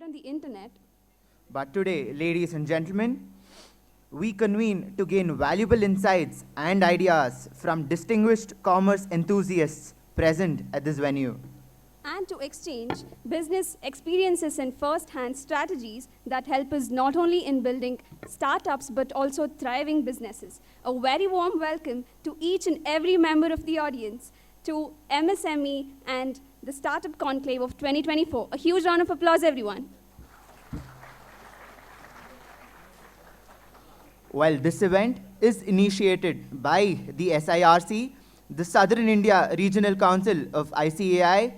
shared on the internet. But today, ladies and gentlemen, we convene to gain valuable insights and ideas from distinguished commerce enthusiasts present at this venue. And to exchange business experiences and first-hand strategies that help us not only in building startups but also thriving businesses. A very warm welcome to each and every member of the audience, to MSME and the Startup Conclave of 2024. A huge round of applause, everyone. Well, this event is initiated by the SIRC, the Southern India Regional Council of ICAI,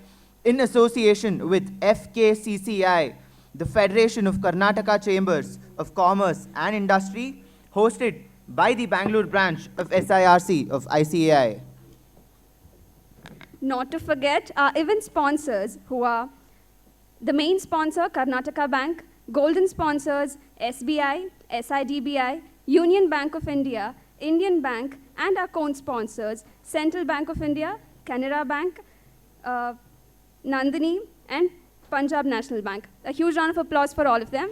in association with FKCCI, the Federation of Karnataka Chambers of Commerce and Industry, hosted by the Bangalore branch of SIRC of ICAI. Not to forget our event sponsors, who are the main sponsor, Karnataka Bank, golden sponsors, SBI, SIDBI, Union Bank of India, Indian Bank, and our co-sponsors, Central Bank of India, Canara Bank, Nandini, and Punjab National Bank. A huge round of applause for all of them.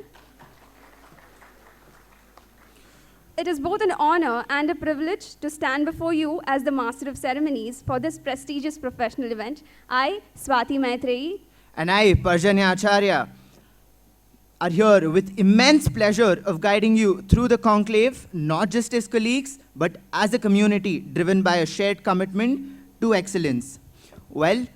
It is both an honor and a privilege to stand before you as the Master of Ceremonies for this prestigious professional event. I, Swati Maitreyi, and I, Parjanya Acharya, are here with immense pleasure of guiding you through the conclave, not just as colleagues, but as a community driven by a shared commitment to excellence. Well,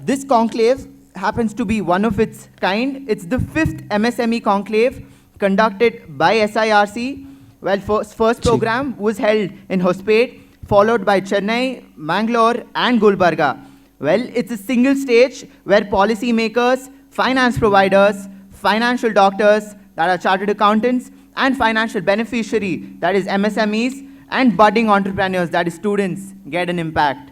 this conclave happens to be one of its kind. It's the 5th MSME conclave conducted by SIRC. Well, first program was held in Hospet, followed by Chennai, Mangalore, and Gulbarga. Well, it's a single stage where policymakers, finance providers, financial doctors, that are chartered accountants, and financial beneficiary, that is MSMEs, and budding entrepreneurs, that is students, get an impact.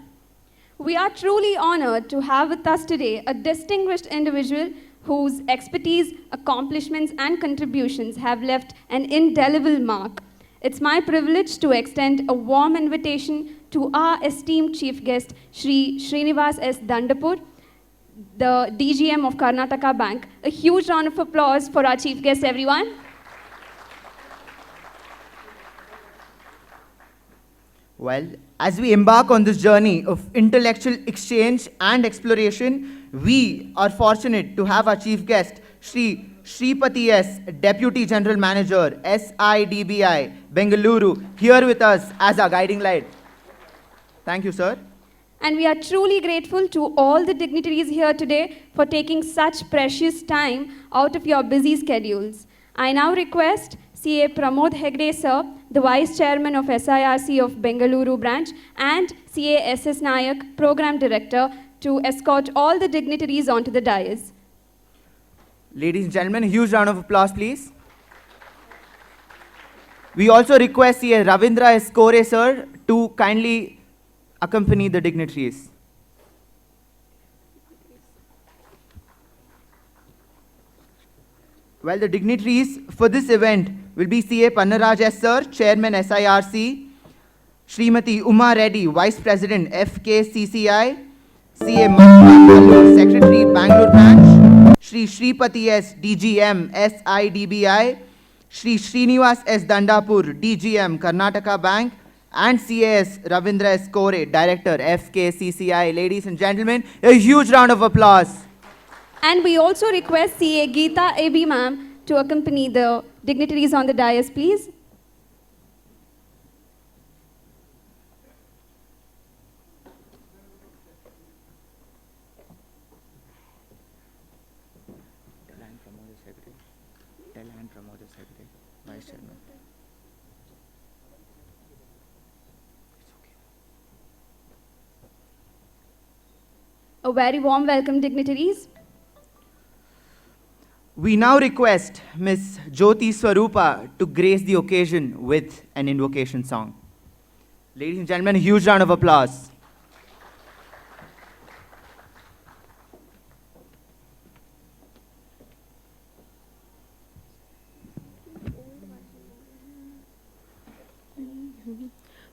We are truly honored to have with us today a distinguished individual whose expertise, accomplishments, and contributions have left an indelible mark. It's my privilege to extend a warm invitation to our esteemed chief guest, Shri Srinivas S. Dandapur, the DGM of Karnataka Bank. A huge round of applause for our chief guest, everyone. Well, as we embark on this journey of intellectual exchange and exploration, we are fortunate to have our chief guest, Shri Shripati S, Deputy General Manager, SIDBI, Bengaluru, here with us as our guiding light. Thank you, sir. And we are truly grateful to all the dignitaries here today for taking such precious time out of your busy schedules. I now request CA Pramod Hegde, sir, the Vice Chairman of SIRC of Bengaluru branch, and CA SS Nayak, Program Director, to escort all the dignitaries onto the dais. Ladies and gentlemen, a huge round of applause, please. We also request CA Ravindra S. Kore, sir, to kindly accompany the dignitaries. Well, the dignitaries for this event will be CA Pannaraj S. sir, Chairman SIRC, Srimati Uma Reddy, Vice President FKCCI, CA Manju, Secretary Bangalore branch, Shri Shripati S. DGM SIDBI, Shri Srinivas S. Dandapur, DGM Karnataka Bank, and CAS Ravindra S. Kore, Director FKCCI. Ladies and gentlemen, a huge round of applause. And we also request CA Geeta AB ma'am to accompany the dignitaries on the dais, please. Vice Chairman. A very warm welcome, dignitaries. We now request Ms. Jyoti Swarupa to grace the occasion with an invocation song. Ladies and gentlemen, a huge round of applause.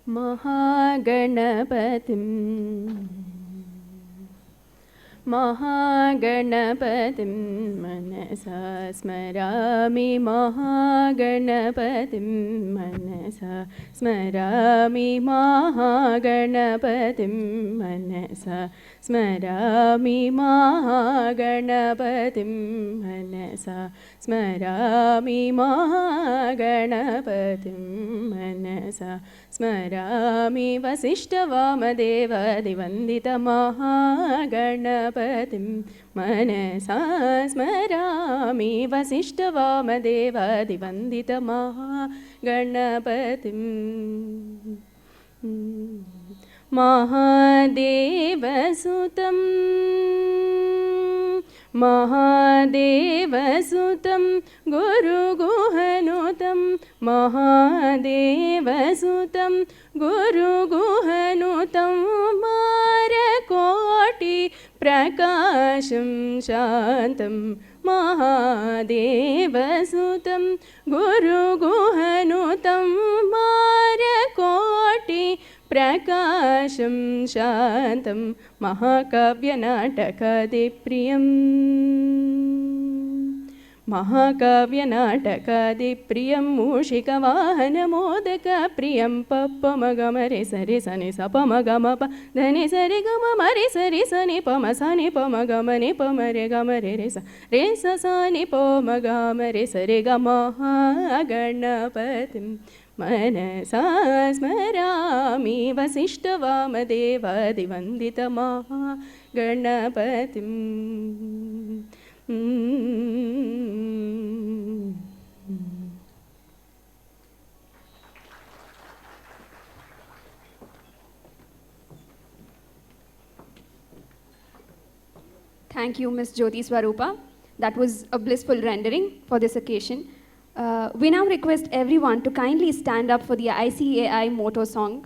Mahaganapatim महागणपतिं मनसा स्मरामि महागणपतिं मनसा स्मरामि महागणपतिं मनसा स्मरामि महागणपतिं मनसा स्मरामि महागणपतिं मनसा स्मरामि वसिष्ठवामदेवादिवन्दितमहागणपतिं मनसा स्मरामि वसिष्ठवामदेवादिवन्दितमहागणपतिं महादेवसुतं महादेवसुतं गुरुगुहनुतं महादेवसुतं गुरुगुहनुतं मारकोटि प्रकाशं शान्तं महादेवसुतं गुरुगुहनुतं मारकोटि प्रकाशं शान्तं महाकाव्यनाटकादिप्रियं महाकाव्यनाटकादिप्रियं मूषिकवाहनमोदकप्रियं पप्पमगमरे सरि सनि सपमगमप धनि सरि गममरि सरि सनि पम सनि पमगमनि पमरे गमरे रे स सनि पमगमरे सरि गमहागणपतिं मनसा स्मरामि वसिष्ठवामदेवादिवन्दितमहागणपतिं Thank you, Ms. Jyoti Swarupa. That was a blissful rendering for this occasion. We now request everyone to kindly stand up for the ICAI motto song.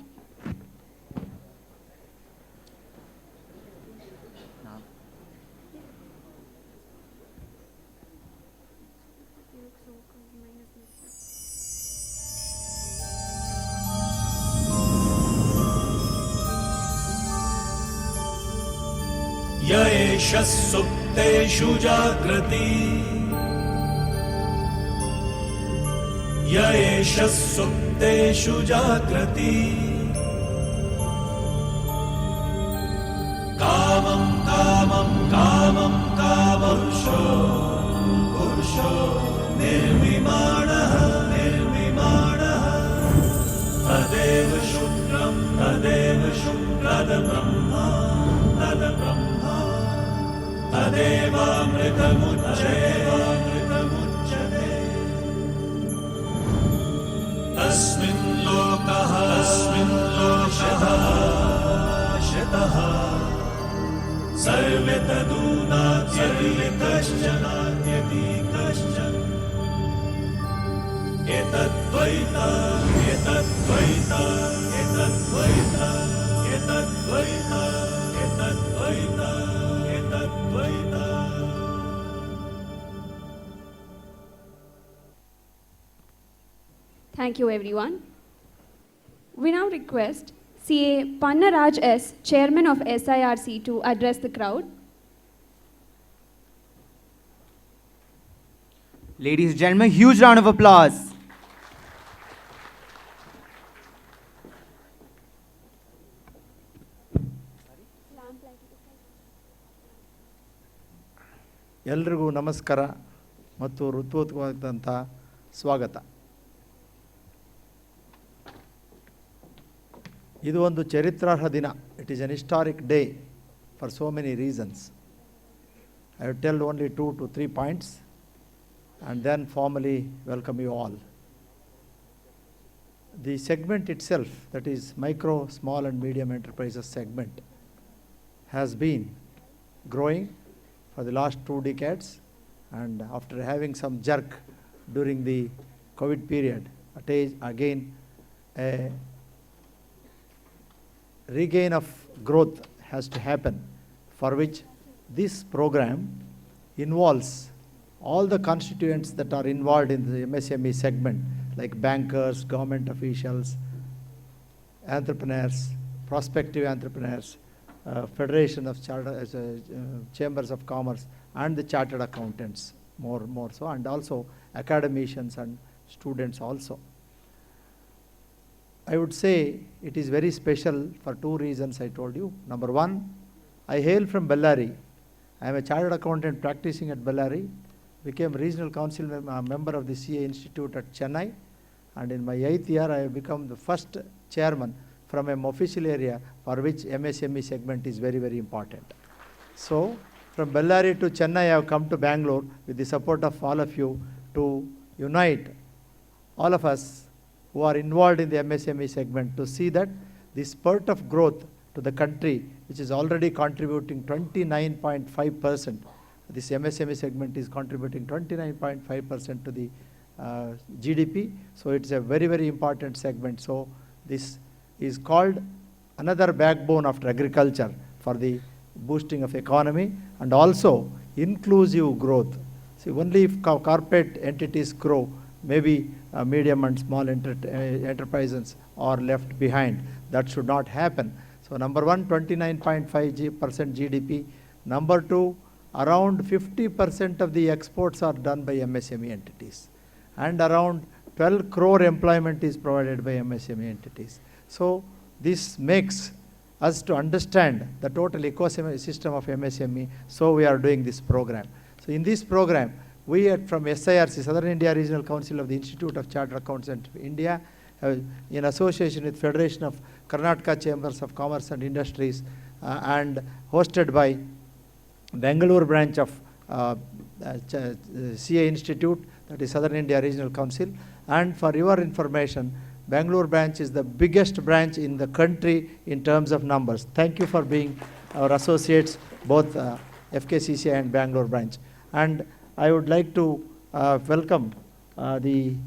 य एष सुप्तेषु जाग्रति य एष सुप्तेषु जाग्रति कामं कामं कामं कामपुरुषो पुरुषो निर्विमाणः निर्विमाणः तदेव शुक्रं तदेव शुक्रदब्रह्मा तद्ब्रह्मा तदेवामृतमुच्यते तस्मिन् लोकः शतः सर्वे तदूनात्यपि कश्चन एतद्वैता एतद्वैता एतद्वैता एतद्वैता एतद्वैता एतद्वैता. Thank you, everyone. We now request CA Pannaraj S., Chairman of SIRC, to address the crowd. Ladies and gentlemen, huge round of applause. ಎಲ್ರಿಗೂ ನಮಸ್ಕಾರ ಮತ್ತು ಹೃತ್ಪೂರ್ವಕವಾದಂಥ ಸ್ವಾಗತ. ಇದು ಒಂದು ಚರಿತ್ರಾರ್ಹ ದಿನ. It is an historic day for so many reasons. I will tell only 2 to 3 points and then formally welcome you all. The segment itself, that is micro, small and medium enterprises segment, has been growing for the last 2 decades, and after having some jerk during the COVID period, again a regain of growth has to happen, for which this program involves all the constituents that are involved in the MSME segment, like bankers, government officials, entrepreneurs, prospective entrepreneurs, Federation of Chambers of Commerce and the chartered accountants more so, and also academicians and students also. I would say it is very special for two reasons I told you. Number one, I hail from Bellary. I am a chartered accountant practicing at Bellary, became regional council member of the CA Institute at Chennai, and in my 8th year I have become the first chairman from an official area for which MSME segment is very, very important. So from Bellary to Chennai I have come to Bangalore with the support of all of you to unite all of us who are involved in the MSME segment to see that the spurt of growth to the country, which is already contributing 29.5%. This MSME segment is contributing 29.5% to the GDP. So it's a very, very important segment. So this is called another backbone after agriculture for the boosting of economy and also inclusive growth. See, only if corporate entities grow, maybe medium and small enterprises are left behind. That should not happen. So number one, 29.5% GDP. Number two, around 50% of the exports are done by MSME entities. And around 12 crore employment is provided by MSME entities. So this makes us to understand the total ecosystem of MSME. So we are doing this program. So in this program, we from SIRC, Southern India Regional Council of the Institute of Chartered Accountants of India, in association with Federation of Karnataka Chambers of Commerce and Industries and hosted by Bangalore branch of CA Institute, that is Southern India Regional Council. And for your information, Bangalore branch is the biggest branch in the country in terms of numbers. Thank you for being our associates, both FKCCI and Bangalore branch. And I would like to welcome the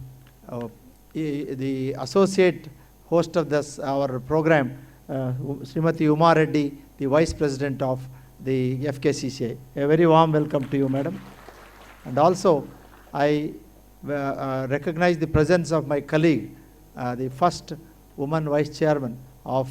associate host of this our program, Srimati Uma Reddy, the Vice President of the FKCCI. A very warm welcome to you, madam. And also, I recognize the presence of my colleague, the first woman Vice Chairman of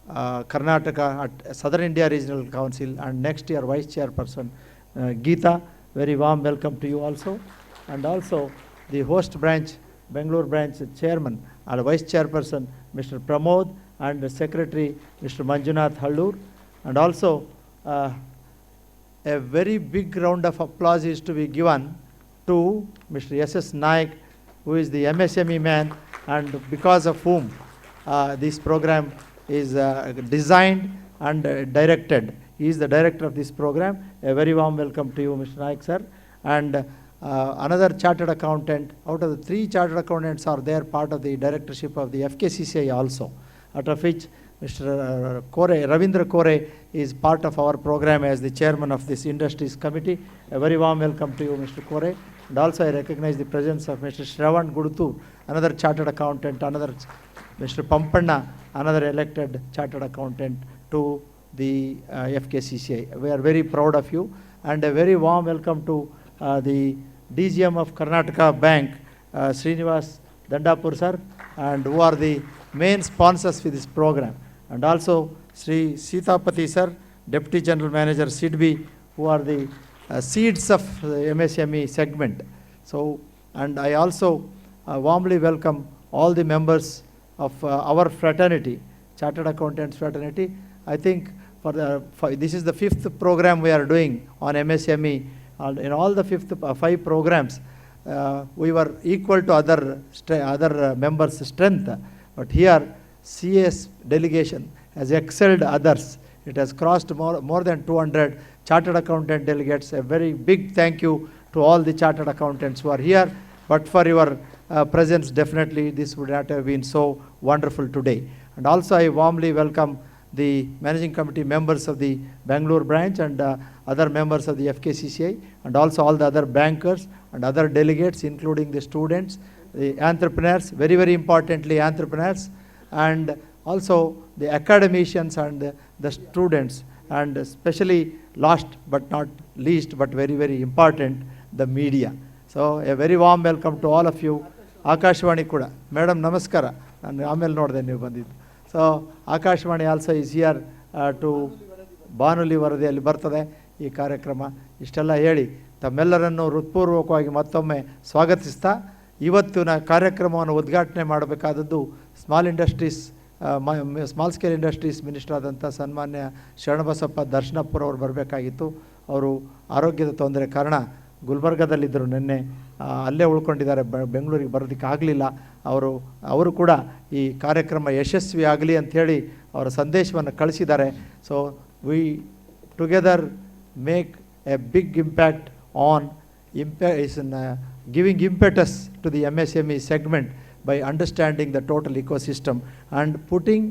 Karnataka at Southern India Regional Council, and next year Vice Chairperson, Geeta. Very warm welcome to you also. And also the host branch, Bangalore branch Chairman and Vice Chairperson, Mr. Pramod, and the Secretary, Mr. Manjunath Hallur. And also a very big round of applause is to be given to Mr. S.S. Naik, who is the MSME man, and because of whom this program is designed and directed. He is the director of this program. A very warm welcome to you, Mr. Naik, sir. And another chartered accountant, out of the 3 chartered accountants are there part of the directorship of the FKCCI also, out of which Mr. Kore, Ravindra Kore is part of our program as the chairman of this industries committee. A very warm welcome to you, Mr. Kore. And also I recognize the presence of Mr. Shravan Gudutur, another chartered accountant, another Mr. Pampanna, another elected chartered accountant to the FKCCI. We are very proud of you, and a very warm welcome to the DGM of Karnataka Bank, Srinivas Dandapur sir, and who are the main sponsors for this program. And also Sri Sitapati sir, Deputy General Manager SIDBI, who are the seeds of the MSME segment. So, and I also warmly welcome all the members of our fraternity, Chartered Accountants fraternity. I think this is the 5th program we are doing on MSME. In all the 5 programs, we were equal to other members' strength. But here, CS delegation has excelled others. It has crossed more than 200 chartered accountant delegates. A very big thank you to all the chartered accountants who are here. But for your presence, definitely this would not have been so wonderful today. And also I warmly welcome the managing committee members of the Bangalore branch and other members of the FKCCI, and also all the other bankers and other delegates, including the students, the entrepreneurs, very, very importantly entrepreneurs, and also the academicians and the students, and especially last but not least, but very, very important, the media. So a very warm welcome to all of you. Akashvani Kuda. Madam Namaskara. And Amel Norde ನೀವು ಬಂದಿದ್ದು. So Akashvani also is here to ಬಾನುಲಿ ವರದಿಯಲ್ಲಿ ಬರ್ತದೆ ಈ ಕಾರ್ಯಕ್ರಮ. ಇಷ್ಟೆಲ್ಲ ಹೇಳಿ ತಮ್ಮೆಲ್ಲರನ್ನು ಹೃತ್ಪೂರ್ವಕವಾಗಿ ಮತ್ತೊಮ್ಮೆ ಸ್ವಾಗತಿಸ್ತಾ ಇವತ್ತಿನ ಕಾರ್ಯಕ್ರಮವನ್ನು ಉದ್ಘಾಟನೆ ಮಾಡಬೇಕಾದದ್ದು ಸ್ಮಾಲ್ ಸ್ಕೇಲ್ ಇಂಡಸ್ಟ್ರೀಸ್ ಮಿನಿಸ್ಟರ್ ಆದಂಥ ಸನ್ಮಾನ್ಯ ಶರಣಬಸಪ್ಪ ದರ್ಶನಪ್ಪರವರು ಬರಬೇಕಾಗಿತ್ತು. ಅವರು ಆರೋಗ್ಯದ ತೊಂದರೆ ಕಾರಣ ಗುಲ್ಬರ್ಗದಲ್ಲಿದ್ದರು, ನಿನ್ನೆ ಅಲ್ಲೇ ಉಳ್ಕೊಂಡಿದ್ದಾರೆ, ಬೆಂಗಳೂರಿಗೆ ಬರೋದಕ್ಕೆ ಆಗಲಿಲ್ಲ. ಅವರು ಕೂಡ ಈ ಕಾರ್ಯಕ್ರಮ ಯಶಸ್ವಿ ಆಗಲಿ ಅಂಥೇಳಿ ಅವರ ಸಂದೇಶವನ್ನು ಕಳಿಸಿದ್ದಾರೆ. So we together make a big impact on giving impetus to the MSME segment by understanding the total ecosystem and putting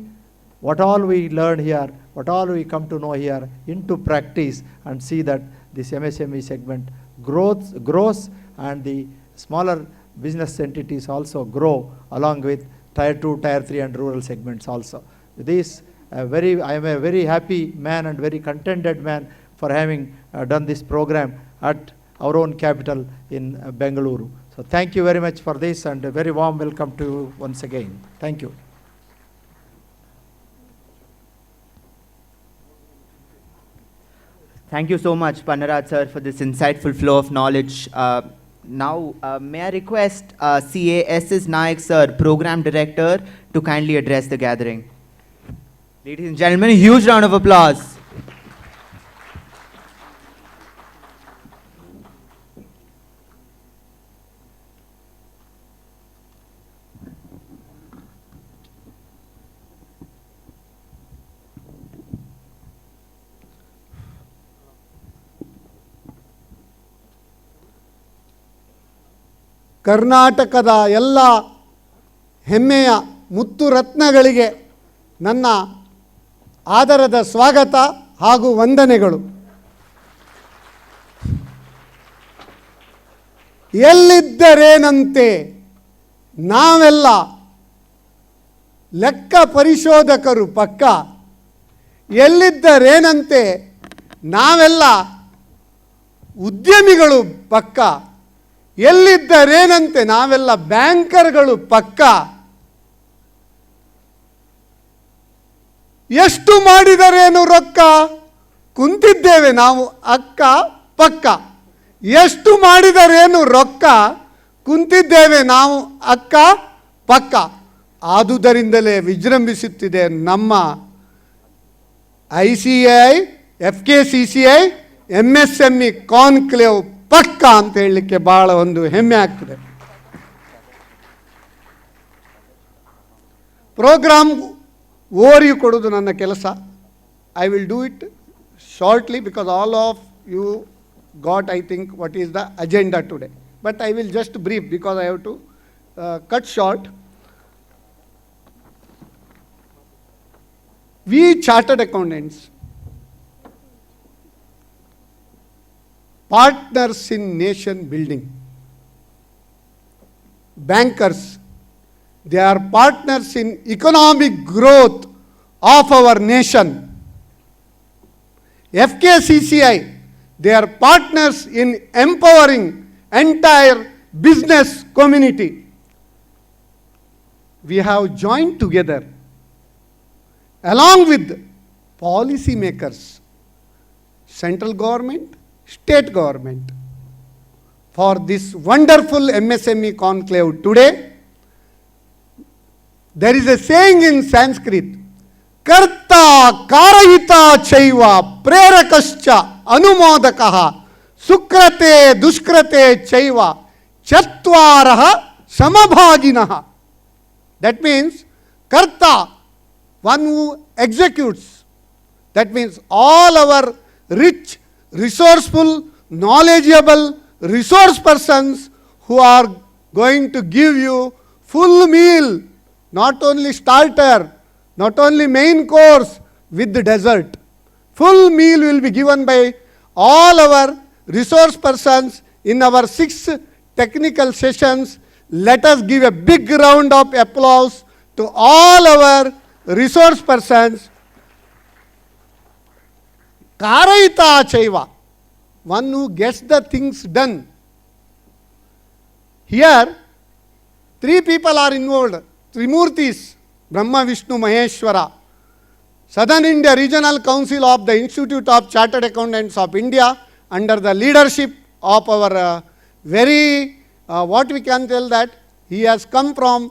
what all we learn here, what all we come to know here into practice, and see that this MSME segment grows and the smaller business entities also grow along with tier 2, tier 3 and rural segments also. With this, I am a very happy man and very contented man for having done this program at our own capital in Bengaluru. So thank you very much for this, and a very warm welcome to you once again. Thank you. Thank you so much, Pannaraj sir, for this insightful flow of knowledge. Now, may I request CA S.S. Naik sir, Program Director, to kindly address the gathering. Ladies and gentlemen, a huge round of applause. ಕರ್ನಾಟಕದ ಎಲ್ಲ ಹೆಮ್ಮೆಯ ಮುತ್ತು ರತ್ನಗಳಿಗೆ ನನ್ನ ಆದರದ ಸ್ವಾಗತ ಹಾಗೂ ವಂದನೆಗಳು. ಎಲ್ಲಿದ್ದರೇನಂತೆ ನಾವೆಲ್ಲ ಲೆಕ್ಕ ಪರಿಶೋಧಕರು ಪಕ್ಕ, ಎಲ್ಲಿದ್ದರೇನಂತೆ ನಾವೆಲ್ಲ ಉದ್ಯಮಿಗಳು ಪಕ್ಕ, ಎಲ್ಲಿದ್ದರೇನಂತೆ ನಾವೆಲ್ಲ ಬ್ಯಾಂಕರ್ಗಳು ಪಕ್ಕ, ಎಷ್ಟು ಮಾಡಿದರೇನು ರೊಕ್ಕ ಕುಂತಿದ್ದೇವೆ ನಾವು ಅಕ್ಕ ಪಕ್ಕ, ಎಷ್ಟು ಮಾಡಿದರೇನು ರೊಕ್ಕ ಕುಂತಿದ್ದೇವೆ ನಾವು ಅಕ್ಕ ಪಕ್ಕ. ಆದುದರಿಂದಲೇ ವಿಜೃಂಭಿಸುತ್ತಿದೆ ನಮ್ಮ ICAI, FKCCI, MSME ಕಾನ್ಕ್ಲೇವ್ ಪಕ್ಕ ಅಂತ ಹೇಳಲಿಕ್ಕೆ ಭಾಳ ಒಂದು ಹೆಮ್ಮೆ ಆಗ್ತದೆ. ಪ್ರೋಗ್ರಾಮ್ ಓವರ್ವ್ಯೂ ಕೊಡೋದು ನನ್ನ ಕೆಲಸ. I will do it shortly because all of you got, I think, what is the agenda today. But I will just brief because I have to cut short. We chartered accountants, partners in nation building. Bankers, they are partners in economic growth of our nation. FKCCI, they are partners in empowering entire business community. We have joined together along with policy makers, central government, state government, for this wonderful MSME conclave today. There is a saying in Sanskrit, Karta Karayita Chaiva Prerakascha Anumodakaha Sukrate Duskrate Chaiva Chatvaraha Samabhaginaha. That means Karta, one who executes. That means all our rich, resourceful, knowledgeable resource persons who are going to give you full meal, not only starter, not only main course with the dessert. Full meal will be given by all our resource persons in our 6 technical sessions. Let us give a big round of applause to all our resource persons. Karayita Chaiva, one who gets the things done. Here, 3 people are involved, Trimurtis, Brahma, Vishnu, Maheshwara. Southern India Regional Council of the Institute of Chartered Accountants of India, under the leadership of our what we can tell that he has come from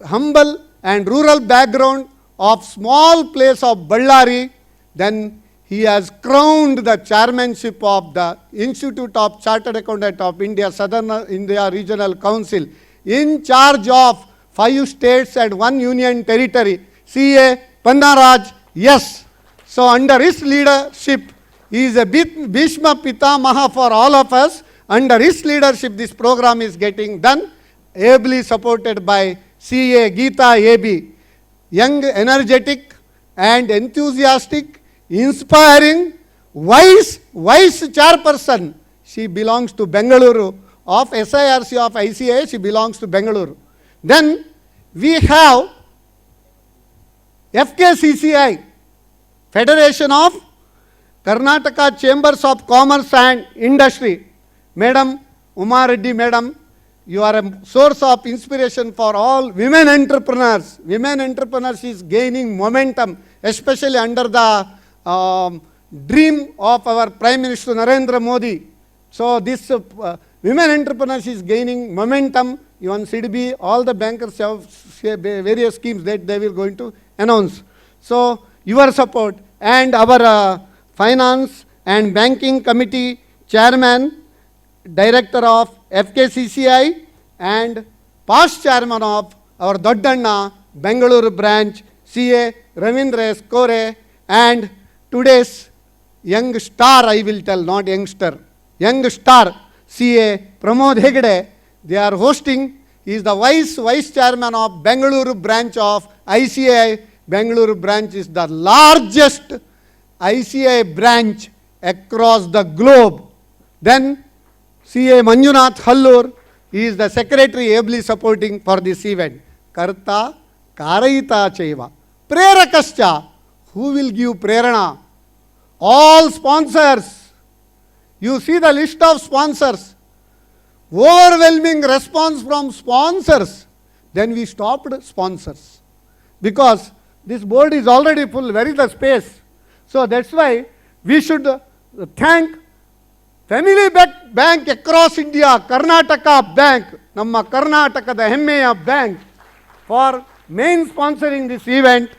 humble and rural background of small place of Ballari. Then he has crowned the chairmanship of the Institute of Chartered Accountant of India, Southern India Regional Council, in charge of 5 states and 1 union territory. CA Pannaraj, yes. So under his leadership, he is a Bhishma Pitamaha for all of us. Under his leadership, this program is getting done, ably supported by CA Geeta AB. Young, energetic and enthusiastic, inspiring, wise chairperson. She belongs to Bengaluru, of SIRC of ICA, she belongs to Bengaluru. Then we have FKCCI, Federation of Karnataka Chambers of Commerce and Industry. Madam Uma Reddy, Madam, you are a source of inspiration for all women entrepreneurs. Women entrepreneurs is gaining momentum, especially under the dream of our Prime Minister Narendra Modi. So this women entrepreneurs is gaining momentum. Even CDB, all the bankers have various schemes that they will going to announce. So your support, and our Finance and Banking Committee Chairman, Director of FKCCI, and past Chairman of our Doddanna Bengaluru branch, CA Ravindra S. Kore, and today's young star, I will tell, not youngster, young star, CA Pramod Hegde. They are hosting. He is the Vice Chairman of Bengaluru branch of ICI. Bengaluru branch is the largest ICI branch across the globe. Then CA Manjunath Hallur, he is the secretary ably supporting for this event. Karta Karayita Chaiva. Prerakascha, who will give prerana? All sponsors. You see the list of sponsors. Overwhelming response from sponsors. Then we stopped sponsors, because this board is already full. Where is the space? So that's why we should thank Family Bank across India, Karnataka Bank, Namma Karnataka, the Hemmeya Bank, for main sponsoring this event,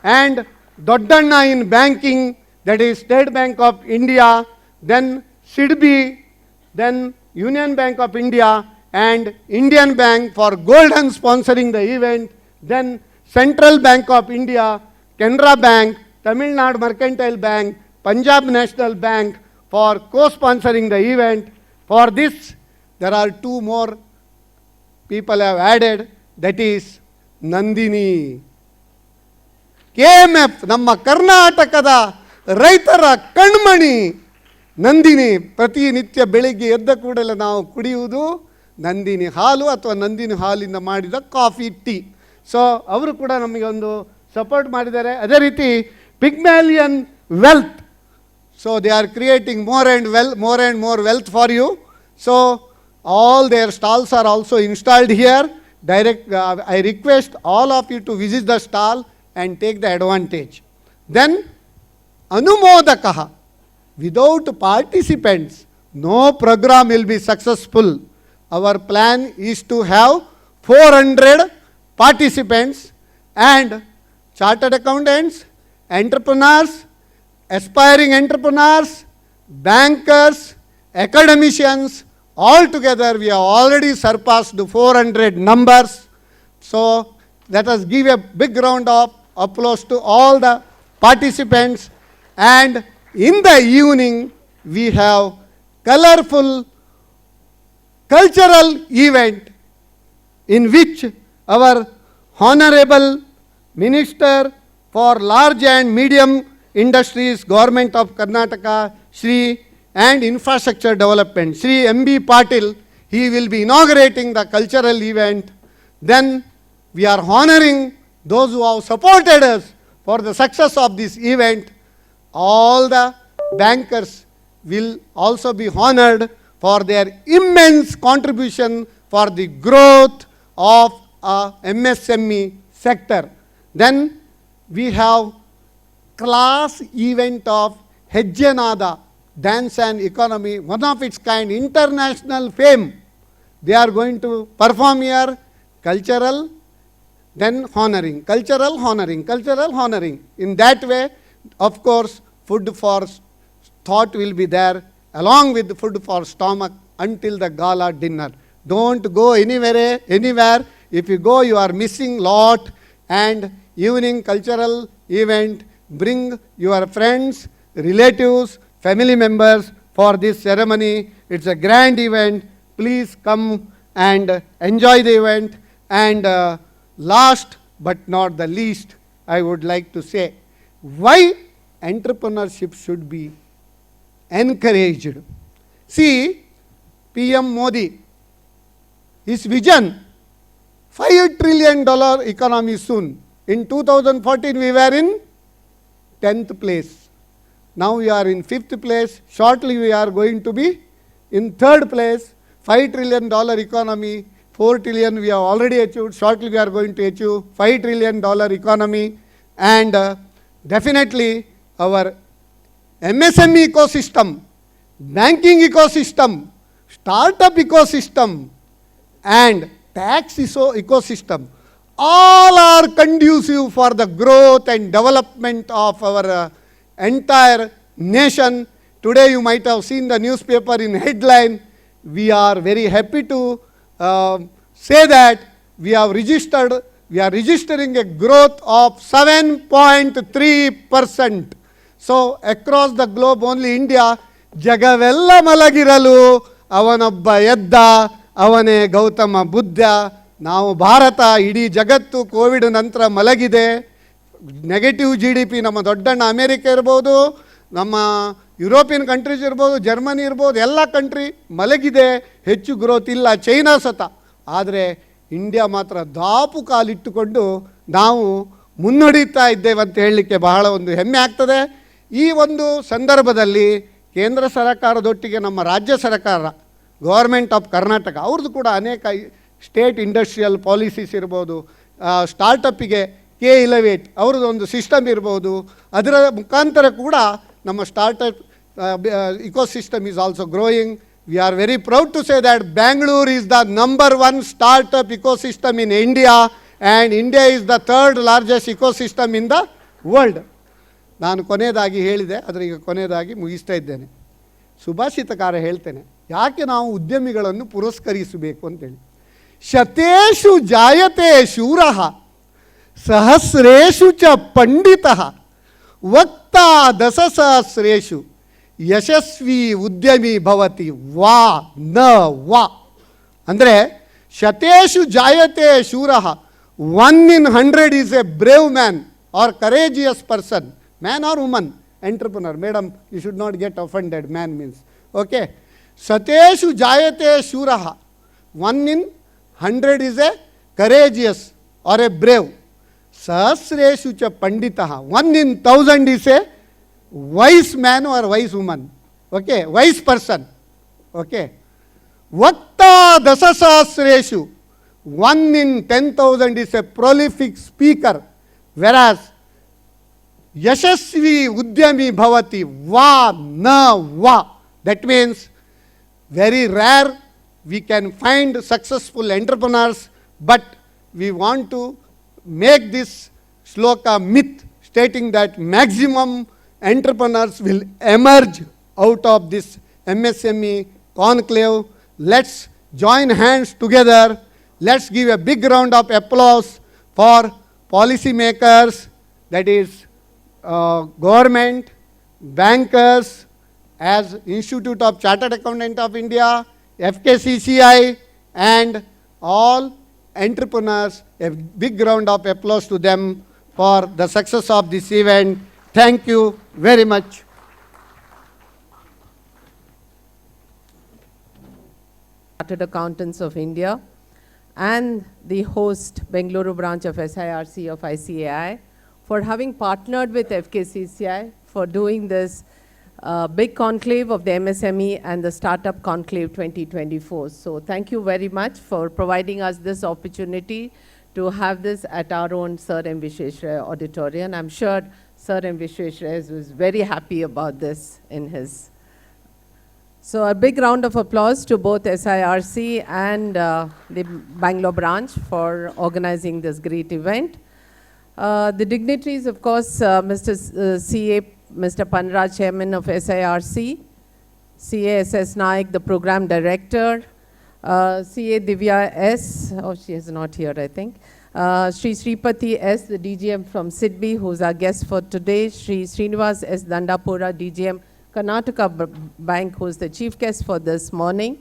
and Doddanna in banking, that is State Bank of India, then SIDBI, then Union Bank of India, and Indian Bank for golden sponsoring the event, then Central Bank of India, Canara Bank, Tamil Nadu Mercantile Bank, Punjab National Bank for co-sponsoring the event. For this, there are 2 more people have added, that is Nandini. KMF, ನಮ್ಮ ಕರ್ನಾಟಕದ ರೈತರ ಕಣ್ಮಣಿ ನಂದಿನಿ. ಪ್ರತಿನಿತ್ಯ ಬೆಳಿಗ್ಗೆ ಎದ್ದ ಕೂಡಲೇ ನಾವು ಕುಡಿಯುವುದು ನಂದಿನಿ ಹಾಲು ಅಥವಾ ನಂದಿನಿ ಹಾಲಿಂದ ಮಾಡಿದ ಕಾಫಿ, ಟೀ. ಸೊ ಅವರು ಕೂಡ ನಮಗೆ ಒಂದು ಸಪೋರ್ಟ್ ಮಾಡಿದ್ದಾರೆ. ಅದೇ ರೀತಿ ಪಿಗ್ಮ್ಯಾಲಿಯನ್ wealth. So they are creating more and more wealth for you. So all their stalls are also installed here. I request all of you to visit the stall and take the advantage. Then Anumodakaha. Without participants, no program will be successful. Our plan is to have 400 participants, and chartered accountants, entrepreneurs, aspiring entrepreneurs, bankers, academicians, all together we have already surpassed the 400 numbers. So let us give a big round of applause to all the participants. And in the evening we have colorful cultural event in which our Honorable Minister for Large and Medium Industries, Government of Karnataka, Shri, and Infrastructure Development, Shri M.B. Patil, he will be inaugurating the cultural event. Then we are honoring those who have supported us for the success of this event. All the bankers will also be honored for their immense contribution for the growth of MSME sector. Then we have class event of Hejjanada dance and economy, one of its kind, international fame. They are going to perform here, cultural, then honoring, cultural, honoring, cultural, honoring. In that way, of course, food for thought will be there, along with food for stomach until the gala dinner. Don't go anywhere. If you go, you are missing lot. And evening cultural event, bring your friends, relatives, family members for this ceremony. It's a grand event. Please come and enjoy the event. And last but not the least, I would like to say why entrepreneurship should be encouraged. See, PM Modi, his vision, $5 trillion economy soon. In 2014, we were in 10th place. Now we are in 5th place. Shortly, we are going to be in 3rd place. $5 trillion economy, 4 trillion we have already achieved. Shortly, we are going to achieve $5 trillion economy. And definitely, our MSME ecosystem, banking ecosystem, startup ecosystem, and tax ecosystem, all are conducive for the growth and development of our entire nation. Today you might have seen the newspaper in headline. We are very happy to say that we are registering a growth of 7.3%. So across the globe, only India, jagavella malagiralu, avanobba yedda, ಅವನೇ ಗೌತಮ ಬುದ್ಧ. ನಾವು ಭಾರತ ಇಡೀ ಜಗತ್ತು Covid ನಂತರ ಮಲಗಿದೆ. Negative GDP ನಮ್ಮ ದೊಡ್ಡಣ್ಣ America ಇರ್ಬೋದು, ನಮ್ಮ European countries ಇರ್ಬೋದು, Germany ಇರ್ಬೋದು, ಎಲ್ಲ ಕಂಟ್ರಿ ಮಲಗಿದೆ, ಹೆಚ್ಚು ಗ್ರೋತ್ ಇಲ್ಲ, ಚೈನಾ ಸತ. ಆದರೆ ಇಂಡಿಯಾ ಮಾತ್ರ ದಾಪು ಕಾಲಿಟ್ಟುಕೊಂಡು ನಾವು ಮುನ್ನಡೆಯುತ್ತಾ ಇದ್ದೇವೆ ಅಂತ ಹೇಳಲಿಕ್ಕೆ ಬಹಳ ಒಂದು ಹೆಮ್ಮೆ ಆಗ್ತದೆ. ಈ ಒಂದು ಸಂದರ್ಭದಲ್ಲಿ ಕೇಂದ್ರ ಸರ್ಕಾರದೊಟ್ಟಿಗೆ ನಮ್ಮ ರಾಜ್ಯ ಸರ್ಕಾರ, ಗೌರ್ಮೆಂಟ್ ಆಫ್ ಕರ್ನಾಟಕ, ಅವ್ರದ್ದು ಕೂಡ ಅನೇಕ ಸ್ಟೇಟ್ ಇಂಡಸ್ಟ್ರಿಯಲ್ ಪಾಲಿಸೀಸ್ ಇರ್ಬೋದು, ಸ್ಟಾರ್ಟಪ್ಪಿಗೆ K11 ಅವ್ರದ್ದು ಒಂದು ಸಿಸ್ಟಮ್ ಇರ್ಬೋದು, ಅದರ ಮುಖಾಂತರ ಕೂಡ ನಮ್ಮ startup ecosystem is also growing. We are very proud to say that Bangalore is the #1 startup ecosystem in India, and India is the 3rd largest ecosystem in the world. ನಾನು ಕೊನೆಯದಾಗಿ ಹೇಳಿದೆ, ಆದರೆ ಈಗ ಕೊನೆಯದಾಗಿ ಮುಗಿಸ್ತಾ ಇದ್ದೇನೆ. ಸುಭಾಷಿತಕಾರ ಹೇಳ್ತೇನೆ, ಯಾಕೆ ನಾವು ಉದ್ಯಮಿಗಳನ್ನು ಪುರಸ್ಕರಿಸಬೇಕು ಅಂತೇಳಿ. ಶತೇಷು ಜಾಯತೆ ಶೂರಃ ಸಹಸ್ರೇಷು ಚ ಪಂಡಿತಃ ವಕ್ತಾ ದಶಸಹಸ್ರೇಷು ಯಶಸ್ವಿ ಉದ್ಯಮಿ ಭವತಿ ವಾ ನ ವಾ. ಅಂದರೆ ಶತೇಷು ಜಾಯತೆ ಶೂರಃ, 1 in 100 is a brave man or courageous person, man or woman, entrepreneur. Madam, you should not get offended, man means. Okay. Sateshu jayate shuraha, 1 in 100 is a courageous or a brave. Sahasreshu cha panditaha, 1 in 1000 is a wise man or wise woman. Okay, wise person. Okay. Vakta dasasahasreshu, 1 in 10,000 is a prolific speaker. Whereas yashasvi udyami bhavati va na va. That means very rare we can find successful entrepreneurs, but we want to make this shloka myth, stating that maximum entrepreneurs will emerge out of this MSME conclave. Let's join hands together. Let's give a big round of applause for policy makers, that is government, bankers, as Institute of Chartered Accountant of India, FKCCI, and all entrepreneurs. A big round of applause to them for the success of this event. Thank you very much. Chartered Accountants of India and the host Bengaluru branch of SIRC of ICAI for having partnered with FKCCI for doing this big conclave of the MSME and the Startup Conclave 2024. So thank you very much for providing us this opportunity to have this at our own Sir M. Visheshwaraya Auditorium. I'm sure Sir M. Vishweshwarya was very happy about this in his. So a big round of applause to both SIRC and the Bangalore branch for organizing this great event. The dignitaries, of course, Mr. Panraj, Chairman of SIRC, CASS Naik, the Program Director, CA Divya S, oh, she is not here, I think. Sri Sripati S, the DGM from Sidbi, who's our guest for today. Sri Srinivas S. Dandapura, DGM, Karnataka Bank, who's the chief guest for this morning.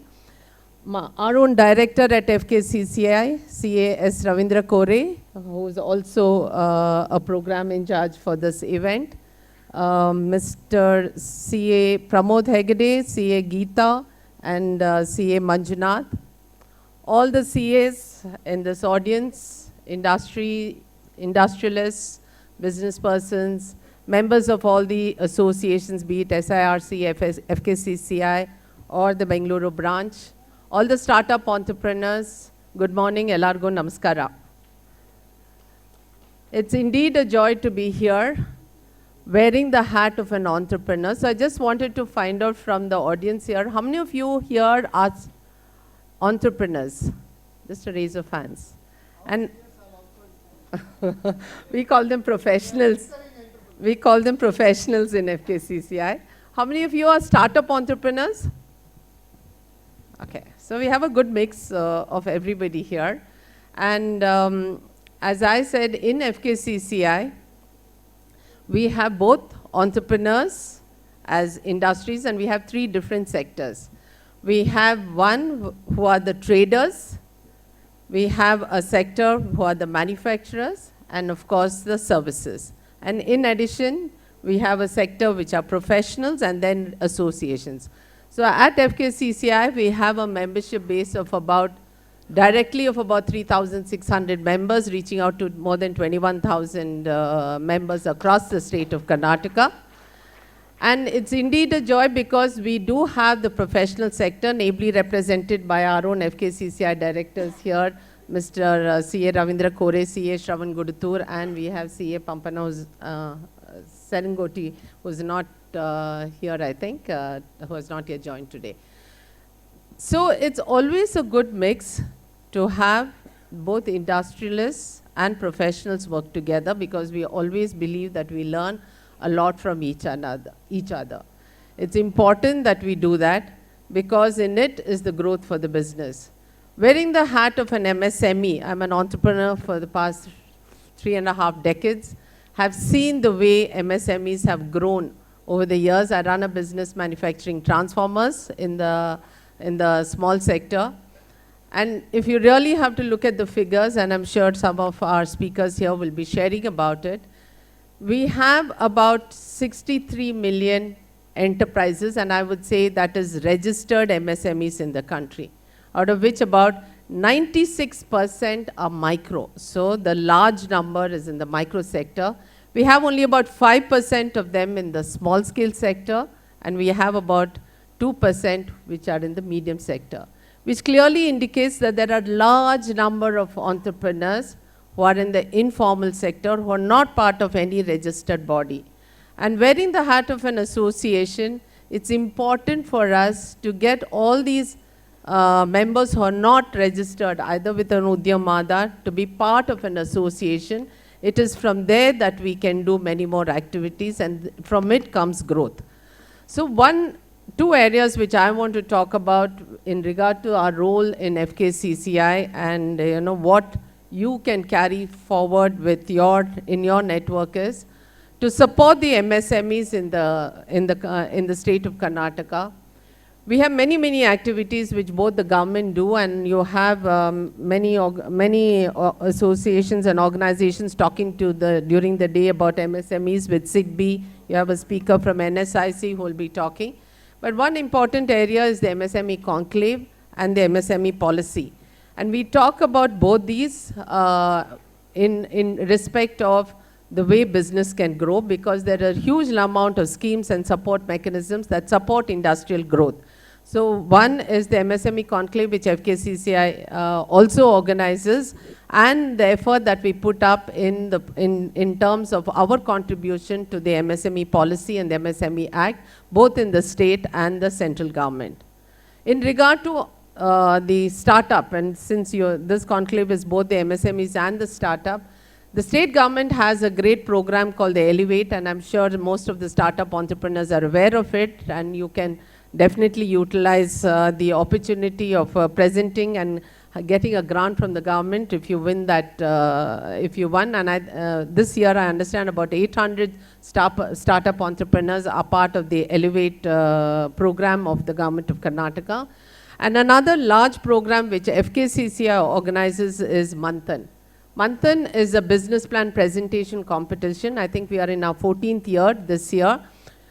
Our own director at FKCCI, CAS Ravindra Kore, who's also a program in charge for this event. Mr. CA Pramod Hegde, CA Geeta, and CA Manjunath. All the CAs in this audience, industrialists, business persons, members of all the associations, be it SIRC, FKCCI, or the Bengaluru branch, all the startup entrepreneurs, good morning, Elargo Namaskara. It's indeed a joy to be here, wearing the hat of an entrepreneur. So I just wanted to find out from the audience here, how many of you here are entrepreneurs? Just a raise of hands. And we call them professionals. We call them professionals in FKCCI. How many of you are startup entrepreneurs? Okay, so we have a good mix of everybody here. And as I said, in FKCCI, we have both entrepreneurs as industries, and we have three different sectors. We have one who are the traders, we have a sector who are the manufacturers, and of course the services. And in addition, we have a sector which are professionals and then associations. So at FKCCI, we have a membership base of directly of about 3,600 members, reaching out to more than 21,000 members across the state of Karnataka. And it's indeed a joy because we do have the professional sector, ably represented by our own FKCCI directors here, Mr. CA Ravindra Kore, CA Shravan Gudutur, and we have CA Pampana Serengoti, who's not here, I think, who has not yet joined today. So it's always a good mix to have both industrialists and professionals work together, because we always believe that we learn a lot from each other. It's important that we do that, because in it is the growth for the business. Wearing the hat of an MSME, I'm an entrepreneur for the past 3.5 decades, have seen the way MSMEs have grown over the years. I run a business manufacturing transformers in the small sector. And if you really have to look at the figures, and I'm sure some of our speakers here will be sharing about it, we have about 63 million enterprises, and I would say that is registered MSMEs in the country, out of which about 96% are micro. So the large number is in the micro sector. We have only about 5% of them in the small scale sector, and we have about 2% which are in the medium sector, which clearly indicates that there are large number of entrepreneurs who are in the informal sector, who are not part of any registered body. And wearing the hat of an association, it's important for us to get all these members who are not registered, either with an Udyam Aadhar, to be part of an association. It is from there that we can do many more activities, and from it comes growth. So two areas which I want to talk about in regard to our role in FKCCI, and what you can carry forward with in your network is to support the MSMEs in the state of Karnataka. We have many activities which both the government do, and you have many associations and organizations talking during the day about MSMEs with SIGBI. You have a speaker from NSIC who will be talking. But one important area is the MSME Conclave and the MSME policy. And we talk about both these in respect of the way business can grow, because there are a huge amount of schemes and support mechanisms that support industrial growth. So one is the MSME Conclave, which FKCCI also organizes, and the effort that we put up in terms of our contribution to the MSME policy and the MSME Act, both in the state and the central government. In regard to the startup, and since this conclave is both the MSMEs and the startup, the state government has a great program called the Elevate, and I'm sure most of the startup entrepreneurs are aware of it, and you can definitely utilize the opportunity of presenting and getting a grant from the government if you win that, if you won. And this year I understand about 800 startup entrepreneurs are part of the Elevate program of the government of Karnataka. And another large program which FKCCI organizes is Manthan. Manthan is a business plan presentation competition. I think we are in our 14th year this year.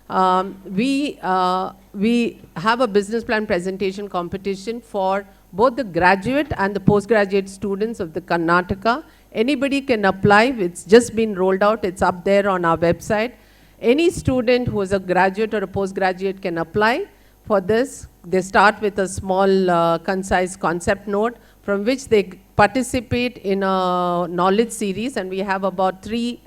We have a business plan presentation competition for both the graduate and the postgraduate students of the Karnataka. Anybody can apply. It's just been rolled out. It's up there on our website. Any student who is a graduate or a postgraduate can apply for this. They start with a small, concise concept note from which they participate in a knowledge series, and we have about 3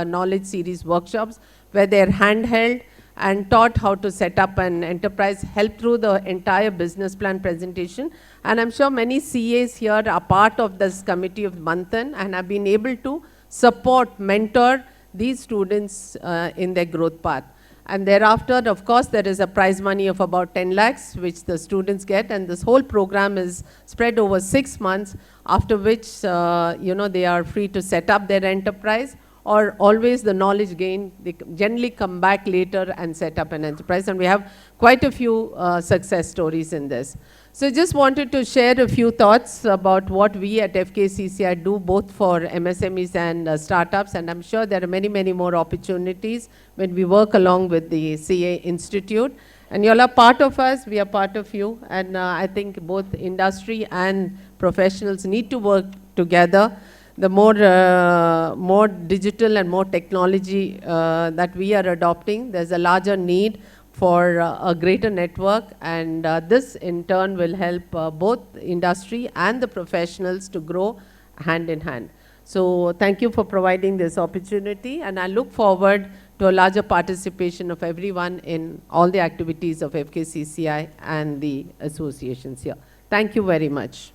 knowledge series workshops where they're handheld and taught how to set up an enterprise, help through the entire business plan presentation. And I'm sure many CAs here are part of this committee of Manthan and have been able to support, mentor these students in their growth path. And thereafter, of course, there is a prize money of about 10 lakhs, which the students get, and this whole program is spread over 6 months, after which, they are free to set up their enterprise, or always the knowledge gained, they generally come back later and set up an enterprise. And we have quite a few success stories in this. So just wanted to share a few thoughts about what we at FKCCI do both for MSMEs and startups, and I'm sure there are many, many more opportunities when we work along with the CA Institute. And you all are part of us, we are part of you, and I think both industry and professionals need to work together. The more digital and more technology that we are adopting, there's a larger need for a greater network, and this in turn will help both industry and the professionals to grow hand in hand. So thank you for providing this opportunity, and I look forward to a larger participation of everyone in all the activities of FKCCI and the associations here. Thank you very much.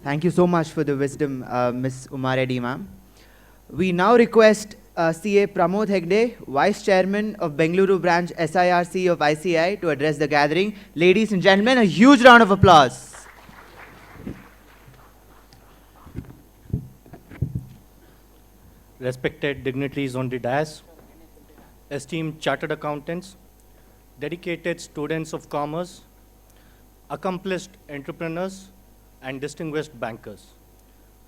Thank you so much for the wisdom, Ms. Uma Reddy, ma'am. We now request CA Pramod Hegde, Vice Chairman of Bengaluru Branch SIRC of ICI, to address the gathering. Ladies and gentlemen, a huge round of applause. Respected dignitaries on the dais, esteemed chartered accountants, dedicated students of commerce, accomplished entrepreneurs, and distinguished bankers.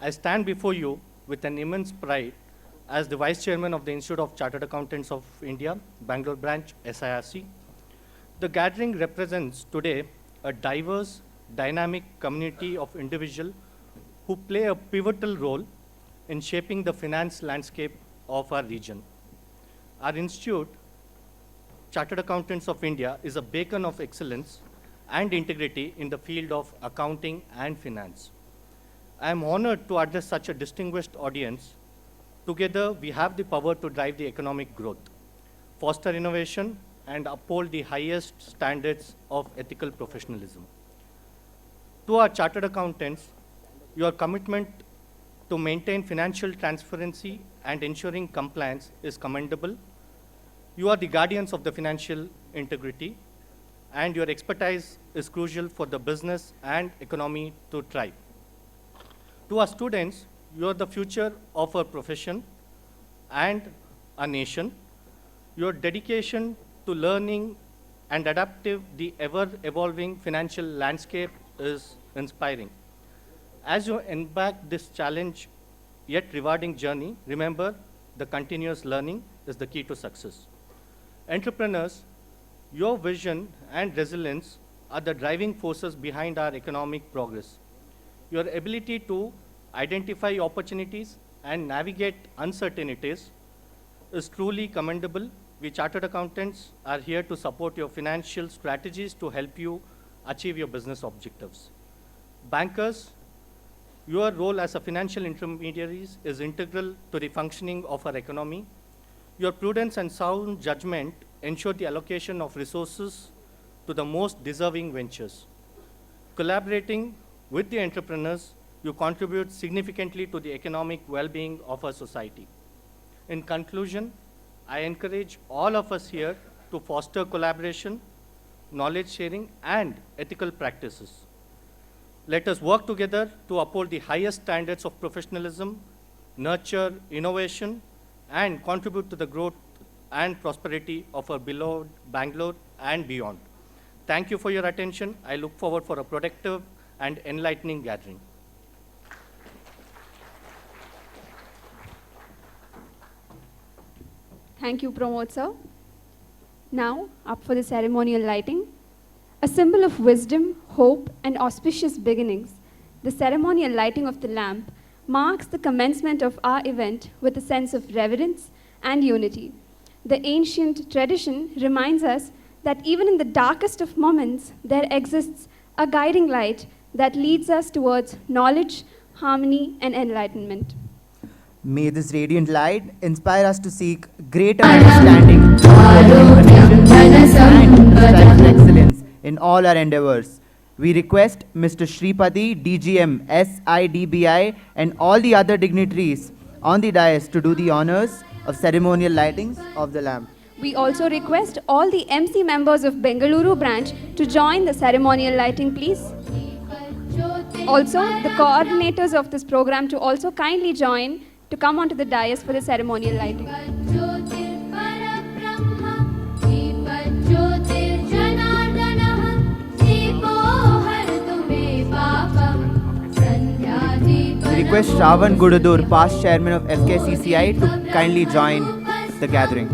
I stand before you with an immense pride as the Vice Chairman of the Institute of Chartered Accountants of India, Bangalore Branch, SIRC. The gathering represents today a diverse, dynamic community of individuals who play a pivotal role in shaping the finance landscape of our region. Our institute, Chartered Accountants of India, is a beacon of excellence and integrity in the field of accounting and finance. I am honored to address such a distinguished audience. Together, we have the power to drive the economic growth, foster innovation, and uphold the highest standards of ethical professionalism. To our chartered accountants, your commitment to maintain financial transparency and ensuring compliance is commendable. You are the guardians of the financial integrity, and your expertise is crucial for the business and economy to thrive. To our students, you are the future of our profession and our nation. Your dedication to learning and adaptive the ever-evolving financial landscape is inspiring. As you embark this challenge yet rewarding journey, remember the continuous learning is the key to success. Entrepreneurs, your vision and resilience are the driving forces behind our economic progress. Your ability to identify opportunities and navigate uncertainties is truly commendable. We chartered accountants are here to support your financial strategies to help you achieve your business objectives. Bankers, your role as a financial intermediaries is integral to the functioning of our economy. Your prudence and sound judgment ensure the allocation of resources to the most deserving ventures. Collaborating with the entrepreneurs, you contribute significantly to the economic well-being of our society. In conclusion, I encourage all of us here to foster collaboration, knowledge sharing, and ethical practices. Let us work together to uphold the highest standards of professionalism, nurture innovation, and contribute to the growth and prosperity of our beloved Bangalore and beyond. Thank you for your attention. I look forward for a productive and enlightening gathering. Thank you, Pramod sir. Now, up for the ceremonial lighting. A symbol of wisdom, hope, and auspicious beginnings, the ceremonial lighting of the lamp marks the commencement of our event with a sense of reverence and unity. The ancient tradition reminds us that even in the darkest of moments, there exists a guiding light that leads us towards knowledge, harmony, and enlightenment. May this radiant light inspire us to seek greater understanding of human condition and strive for excellence in all our endeavors. We request Mr. Shripati, DGM, SIDBI, and all the other dignitaries on the dais to do the honors of ceremonial lightings of the lamp. We also request all the MC members of Bengaluru branch to join the ceremonial lighting, please. Also, the coordinators of this program to also kindly join to come onto the dais for the ceremonial lighting. We request Shravan Gudadur, past chairman of FKCCI, to kindly join the gathering.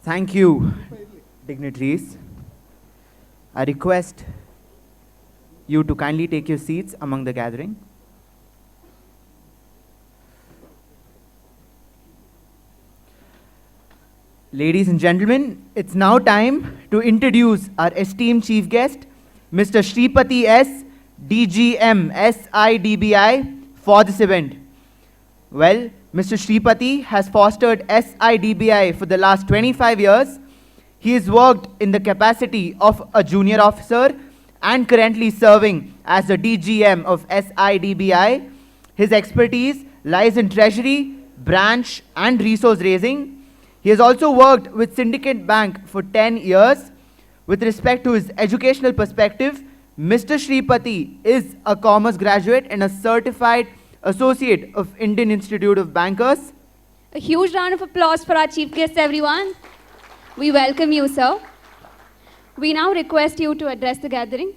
Thank you, dignitaries. I request you to kindly take your seats among the gathering. Ladies and gentlemen, it's now time to introduce our esteemed chief guest, Mr. Shripati S, DGM, SIDBI, for this event. Well, Mr. Shripati has fostered SIDBI for the last 25 years. He has worked in the capacity of a junior officer and currently serving as the DGM of SIDBI. His expertise lies in treasury, branch, and resource raising. He has also worked with Syndicate Bank for 10 years. With respect to his educational perspective, Mr. Shripati is a commerce graduate and a certified associate of Indian Institute of Bankers. A huge round of applause for our chief guest, everyone. We welcome you, sir. We now request you to address the gathering.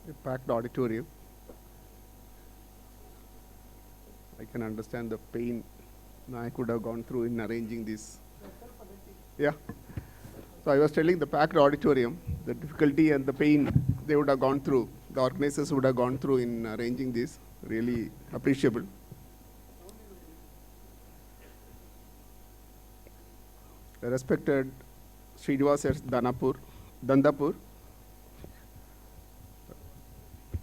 A packed auditorium. can understand the pain I could have gone through in arranging this. Yeah. So I was telling the packed auditorium, the difficulty and the pain they would have gone through, the organizers would have gone through in arranging this, really appreciable. The respected Srinivas S. Dandapur,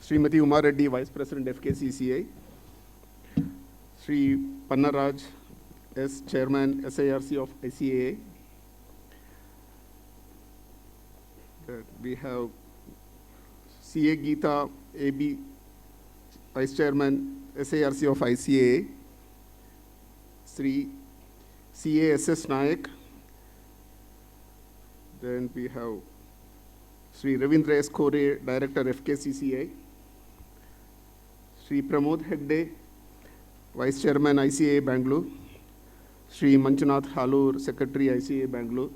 Srimati Uma Reddy, Vice President FKCCI, Sri Pannaraj S. Chairman SIRC of ICAA. We have CA Geeta AB, Vice Chairman SIRC of ICAA, Sri CA SS Nayak. Then we have Sri Ravindra S. Kore, Director FKCCI, Sri Pramod Hegde, Vice Chairman ICAA Bangalore, Sri Manjunath Halur, Secretary ICAA Bangalore,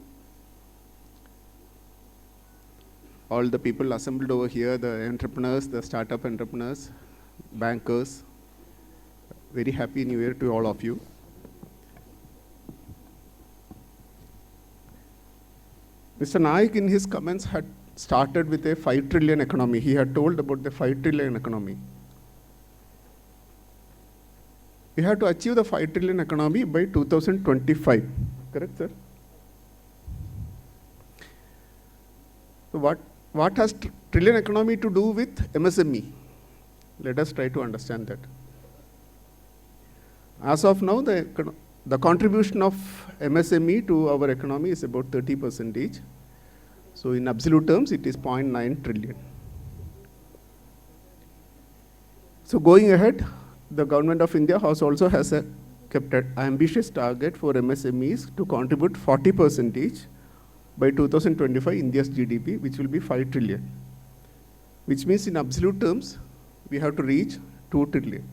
all the people assembled over here, the entrepreneurs, the startup entrepreneurs, bankers, very happy New Year to all of you. Mr. Naik in his comments had started with a 5 trillion economy. He had told about the 5 trillion economy. We have to achieve the 5 trillion economy by 2025. Correct, sir? So what has trillion economy to do with MSME? Let us try to understand that. As of now, the contribution of MSME to our economy is about 30%. So in absolute terms, it is 0.9 trillion. So going ahead, the government of India also has kept an ambitious target for MSMEs to contribute 40% by 2025 India's GDP, which will be 5 trillion. Which means in absolute terms, we have to reach 2 trillion.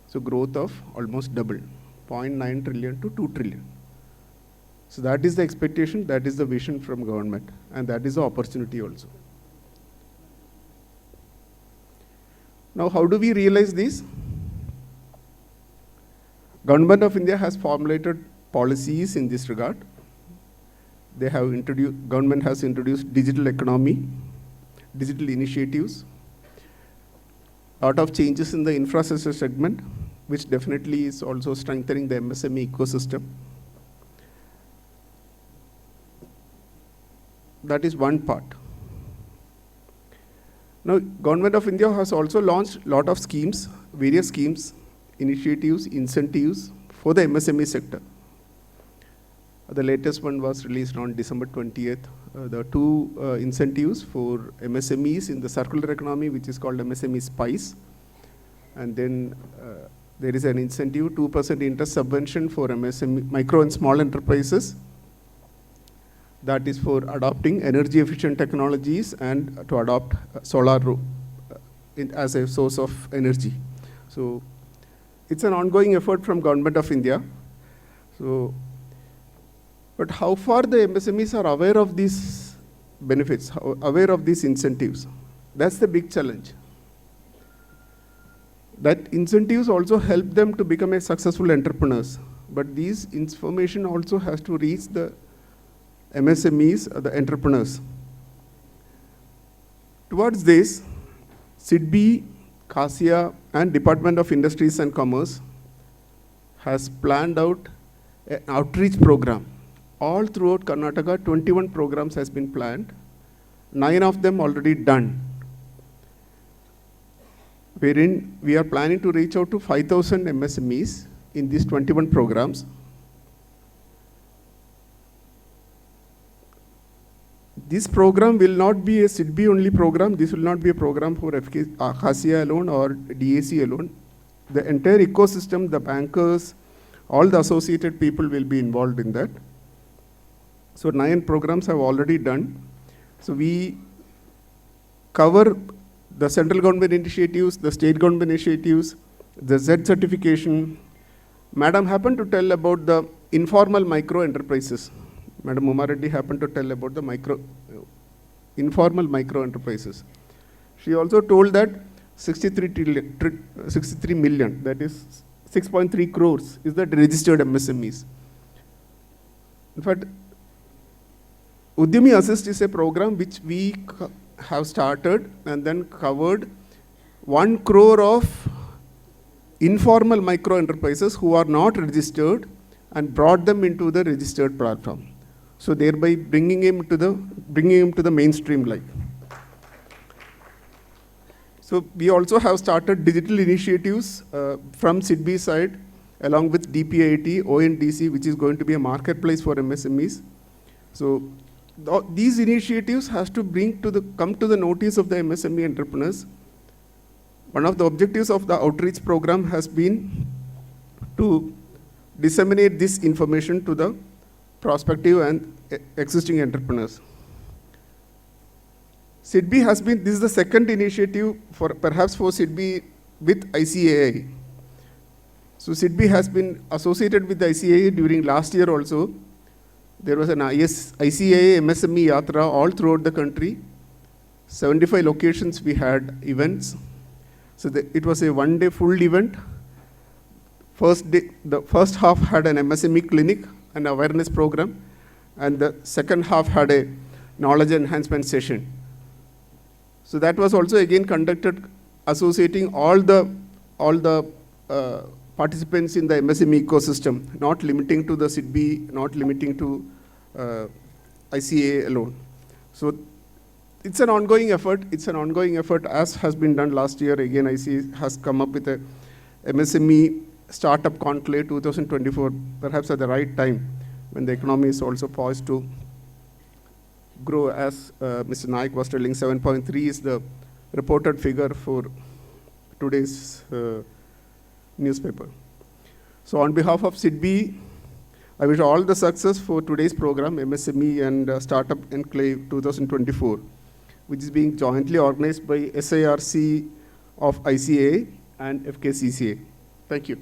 So growth of almost double, 0.9 trillion to 2 trillion. So that is the expectation, that is the vision from government, and that is the opportunity also. Now, how do we realize this? Government of India has formulated policies in this regard. Government has introduced digital economy, digital initiatives, lot of changes in the infrastructure segment, which definitely is also strengthening the MSME ecosystem. That is one part. Now, Government of India has also launched a lot of schemes, various schemes, initiatives, incentives for the MSME sector. The latest one was released on December 20th. The two incentives for MSMEs in the circular economy, which is called MSME Spice. And then there is an incentive, 2% interest subvention for MSME, micro and small enterprises. That is for adopting energy efficient technologies and to adopt solar as a source of energy. So it's an ongoing effort from Government of India. So, but how far the MSMEs are aware of these benefits, aware of these incentives? That's the big challenge. That incentives also help them to become a successful entrepreneurs. But these information also has to reach the MSMEs, the entrepreneurs. Towards this, SIDBI, CASIA, and Department of Industries and Commerce has planned out an outreach program. All throughout Karnataka, 21 programs has been planned, 9 of them already done, wherein we are planning to reach out to 5,000 MSMEs in these 21 programs. This program will not be a SIDBI only program. This will not be a program for CASIA alone or DAC alone. The entire ecosystem, the bankers, all the associated people will be involved in that. So 9 programs have already done. So we cover the central government initiatives, the state government initiatives, the Z certification. Madam happened to tell about the informal micro enterprises. Madam Uma Reddy happened to tell about the informal micro enterprises. She also told that 63 million, that is 6.3 crores, is the registered MSMEs. In fact, Udyami Assist is a program which we have started and then covered 1 crore of informal micro enterprises who are not registered and brought them into the registered platform. So thereby bringing him to the mainstream life. So we also have started digital initiatives from SIDBI side, along with DPIIT, ONDC, which is going to be a marketplace for MSMEs. So these initiatives has to come to the notice of the MSME entrepreneurs. One of the objectives of the outreach program has been to disseminate this information to the prospective and existing entrepreneurs. SIDBI has been, this is the second initiative perhaps for SIDBI with ICAI. So SIDBI has been associated with the ICAI during last year also. There was an ICAI MSME Yatra all throughout the country. 75 locations we had events. So it was a one-day full event. The first half had an MSME clinic, an awareness program, and the second half had a knowledge enhancement session. So that was also again conducted associating all the participants in the MSME ecosystem, not limiting to the SIDBI, not limiting to ICAI alone. So it's an ongoing effort. It's an ongoing effort, as has been done last year. Again, ICAI has come up with a MSME Startup Conclave 2024, perhaps at the right time, when the economy is also poised to grow. As Mr. Naik was telling, 7.3 is the reported figure for today's newspaper. So on behalf of SIDBI, I wish all the success for today's program, MSME and Startup Enclave 2024, which is being jointly organized by SIRC of ICAI and FKCCA. Thank you.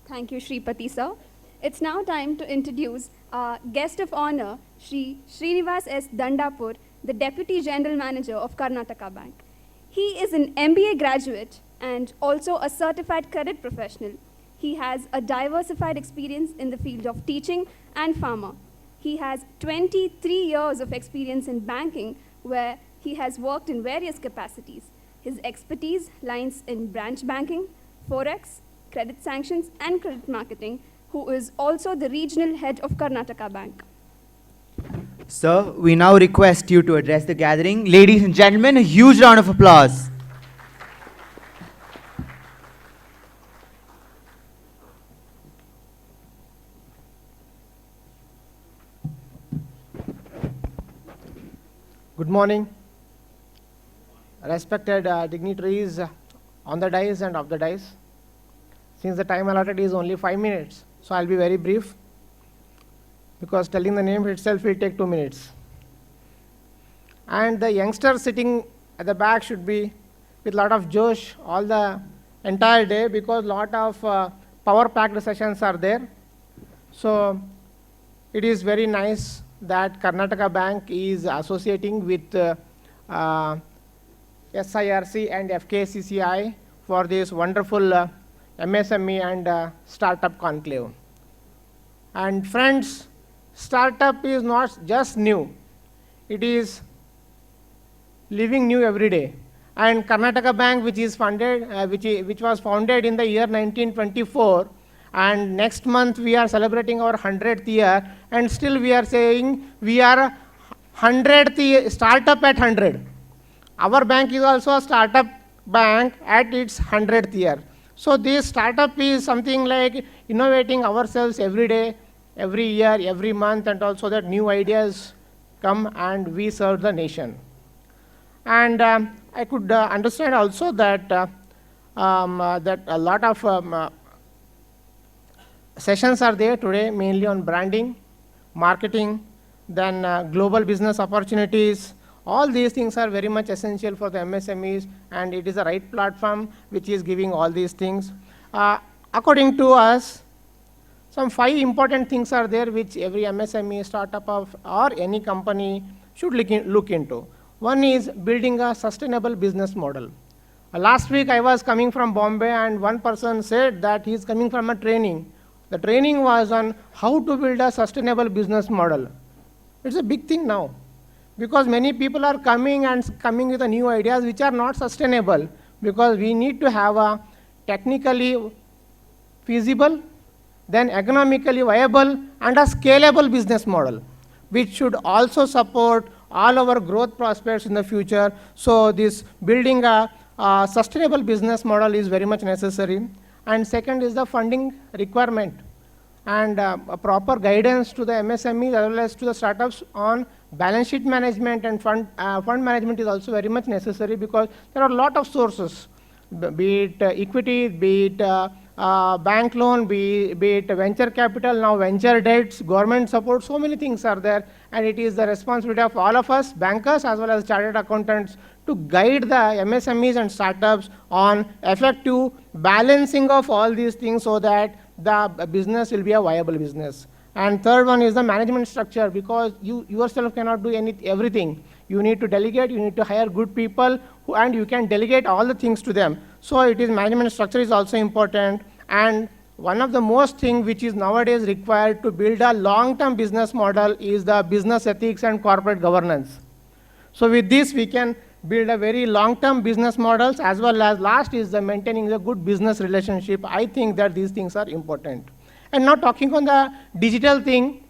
Thank you, Shripati sir. It's now time to introduce our guest of honor, Shri Srinivas S. Dandapur, the Deputy General Manager of Karnataka Bank. He is an MBA graduate and also a certified credit professional. He has a diversified experience in the field of teaching and pharma. He has 23 years of experience in banking, where he has worked in various capacities. His expertise lies in branch banking, forex, credit sanctions, and credit marketing, who is also the regional head of Karnataka Bank. Sir, we now request you to address the gathering. Ladies and gentlemen, a huge round of applause. Good morning, respected dignitaries on the dais and off the dais. Since the time allotted is only 5 minutes, so I'll be very brief, because telling the name itself will take 2 minutes. And the youngsters sitting at the back should be with a lot of josh all the entire day, because lot of power-packed sessions are there. So it is very nice that Karnataka Bank is associating with SIRC and FKCCI for this wonderful MSME and Startup Conclave. And friends, startup is not just new, it is living new every day. And Karnataka Bank, which is funded, which was founded in the year 1924, and next month we are celebrating our 100th year, and still we are saying we are 100th year, startup at 100. Our bank is also a startup bank at its 100th year. So this startup is something like innovating ourselves every day, every year, every month, and also that new ideas come and we serve the nation. And I could understand also that that a lot of sessions are there today, mainly on branding, marketing, then global business opportunities. All these things are very much essential for the MSMEs, and it is the right platform which is giving all these things. According to us, some 5 important things are there which every MSME, startup or any company should look into. One is building a sustainable business model. Last week I was coming from Bombay and one person said that he is coming from a training. The training was on how to build a sustainable business model. It's a big thing now because many people are coming with the new ideas which are not sustainable, because we need to have a technically feasible, then economically viable and a scalable business model, which should also support all our growth prospects in the future. So this building a sustainable business model is very much necessary. And second is the funding requirement and a proper guidance to the MSMEs as well as to the startups on balance sheet management and fund management is also very much necessary, because there are a lot of sources, be it equity, be it bank loan, be it venture capital, now venture debts, government support, so many things are there, and it is the responsibility of all of us, bankers as well as chartered accountants, to guide the MSMEs and startups on effective balancing of all these things so that the business will be a viable business. And third one is the management structure, because you yourself cannot do everything. You need to delegate, you need to hire good people, and you can delegate all the things to them. So it is management structure is also important. And one of the most thing which is nowadays required to build a long-term business model is the business ethics and corporate governance. So with this, we can build a very long-term business models, as well as last is the maintaining a good business relationship. I think that these things are important. And now talking on the digital thing,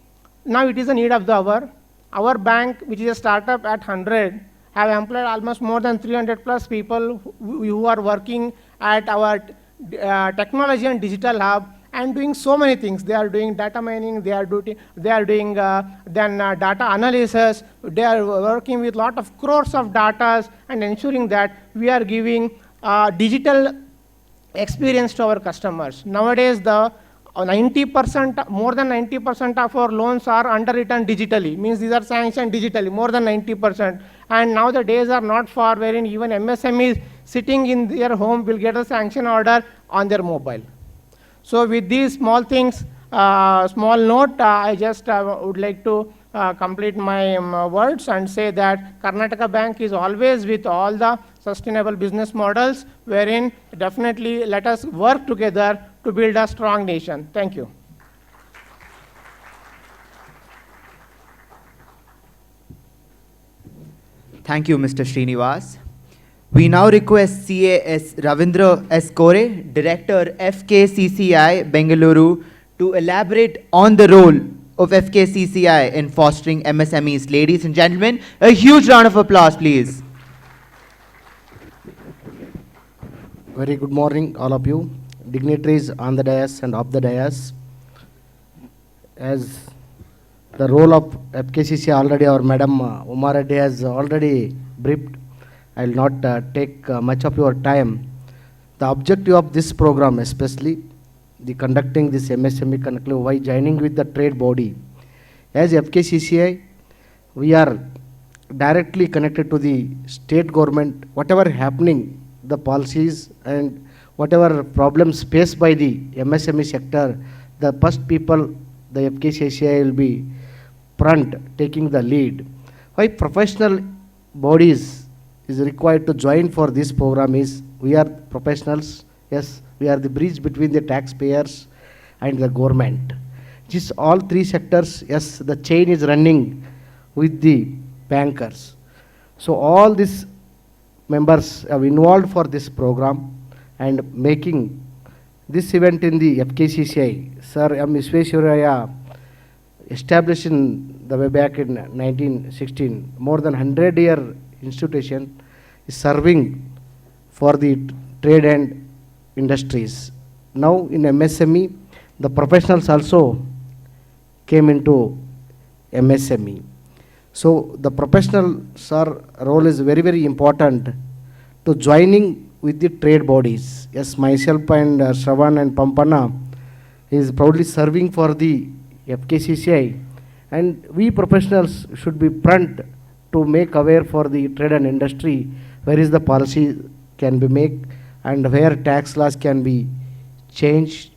now it is a need of the hour. Our bank, which is a startup at 100, have employed almost more than 300 plus people who are working at our technology and digital hub and doing so many things. They are doing data mining, they are doing data analysis, they are working with lot of crores of data and ensuring that we are giving digital experience to our customers. Nowadays, the 90%, more than 90% of our loans are underwritten digitally, means these are sanctioned digitally, more than 90%. And now the days are not far wherein even MSMEs sitting in their home will get a sanction order on their mobile. So with these small things, small note, I just would like to complete my words and say that Karnataka Bank is always with all the sustainable business models, wherein definitely let us work together to build a strong nation. Thank you. Thank you, Mr. Srinivas. We now request CAS Ravindra S. Kore, Director FKCCI Bengaluru, to elaborate on the role of FKCCI in fostering MSMEs. Ladies and gentlemen, a huge round of applause, please. Very good morning, all of you, dignitaries on the dais and off the dais. As the role of FKCCI already, our Madam Uma Reddy has already briefed, I will not take much of your time. The objective of this program, especially the conducting this MSME Conclave, why joining with the trade body. As FKCCI, we are directly connected to the state government, whatever happening, the policies and whatever problems faced by the MSME sector, the first people, the FKCCI will be front, taking the lead. Why professional bodies is required to join for this program is, we are professionals, yes, we are the bridge between the taxpayers and the government. Just all three sectors, yes, the chain is running with the bankers. So all these members have involved for this program and making this event in the FKCCI. Sir M. Visvesvaraya established in the way back in 1916, more than 100-year institution is serving for the trade and industries. Now in MSME, the professionals also came into MSME. So the professional, sir, role is very, very important to joining with the trade bodies. Yes, myself and Shravan and Pampana is proudly serving for the FKCCI, and we professionals should be front to make aware for the trade and industry where is the policy can be made and where tax laws can be changed.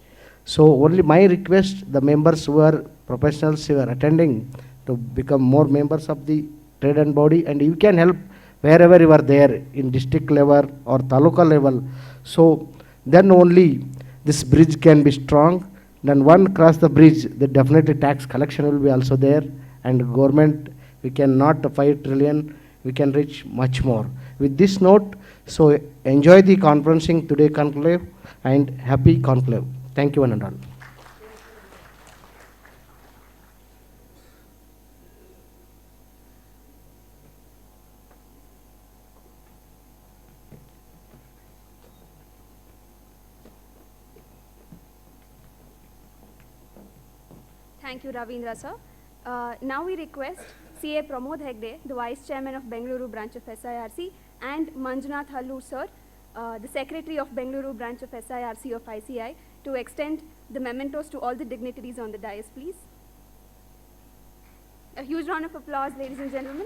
So only my request, the members who are professionals who are attending, to become more members of the trade and body, and you can help wherever you are there in district level or taluka level. So then only this bridge can be strong. Then one cross the bridge, the definitely tax collection will be also there, and government, we cannot 5 trillion, we can reach much more. With this note, so enjoy the conferencing today conclave, and happy conclave. Thank you one and all. Thank you, Ravindra sir. Now we request CA Pramod Hegde, the Vice Chairman of Bengaluru branch of SIRC, and Manjunath Hallur sir, the Secretary of Bengaluru branch of SIRC of ICI, to extend the mementos to all the dignitaries on the dais, please. A huge round of applause, ladies and gentlemen.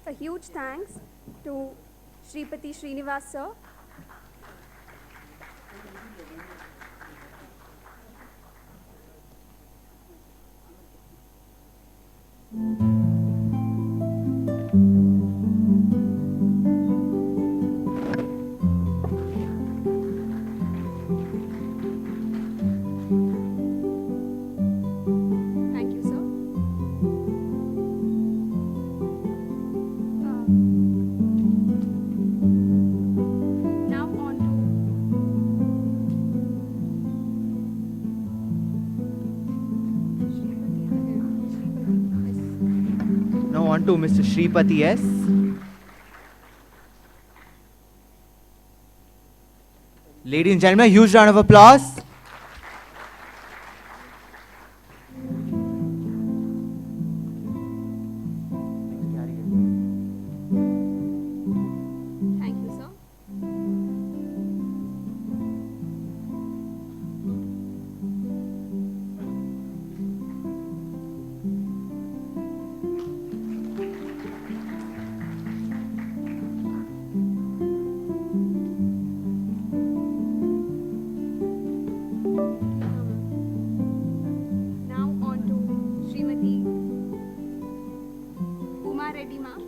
A huge thanks to Shripati Srinivas sir, thank you sir. Now on to Now on to Mr. Shripati S. Ladies and gentlemen, huge round of applause. Thank you, sir. Now on to Srimati Uma Reddy ma'am.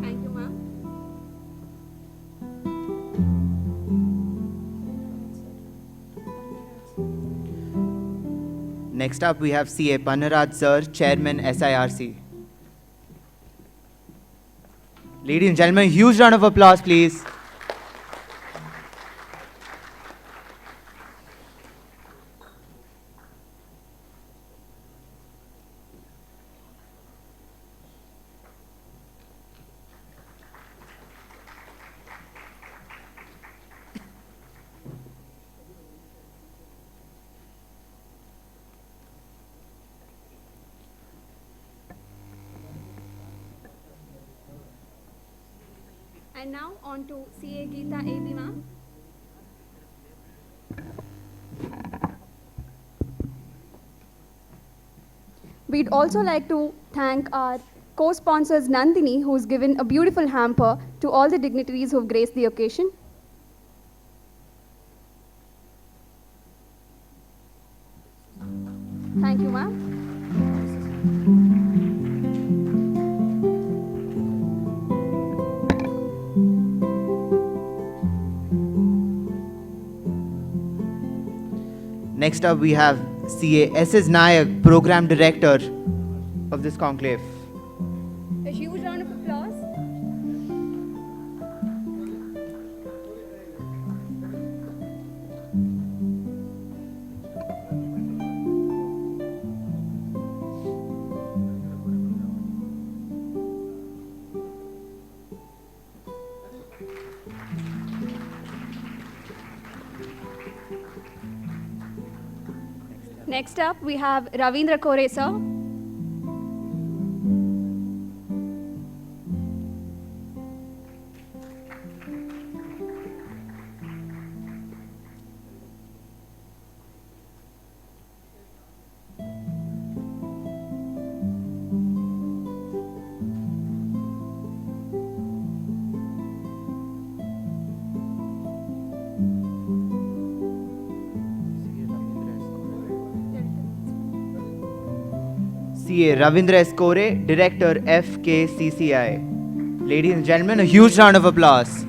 Thank you, ma'am. Next up, we have CA Panaraj sir, Chairman SIRC. Ladies and gentlemen, huge round of applause, please. And now on to CA Geeta AB ma'am. We'd also like to thank our co-sponsors Nandini, who's given a beautiful hamper to all the dignitaries who've graced the occasion. Thank you, ma'am. Next up, we have CA SS Nayak, Program Director of this conclave. A huge round of applause. Next up, we have Ravindra Kore, sir. CA Ravindra S. Kore, Director FKCCI. Ladies and gentlemen, a huge round of applause.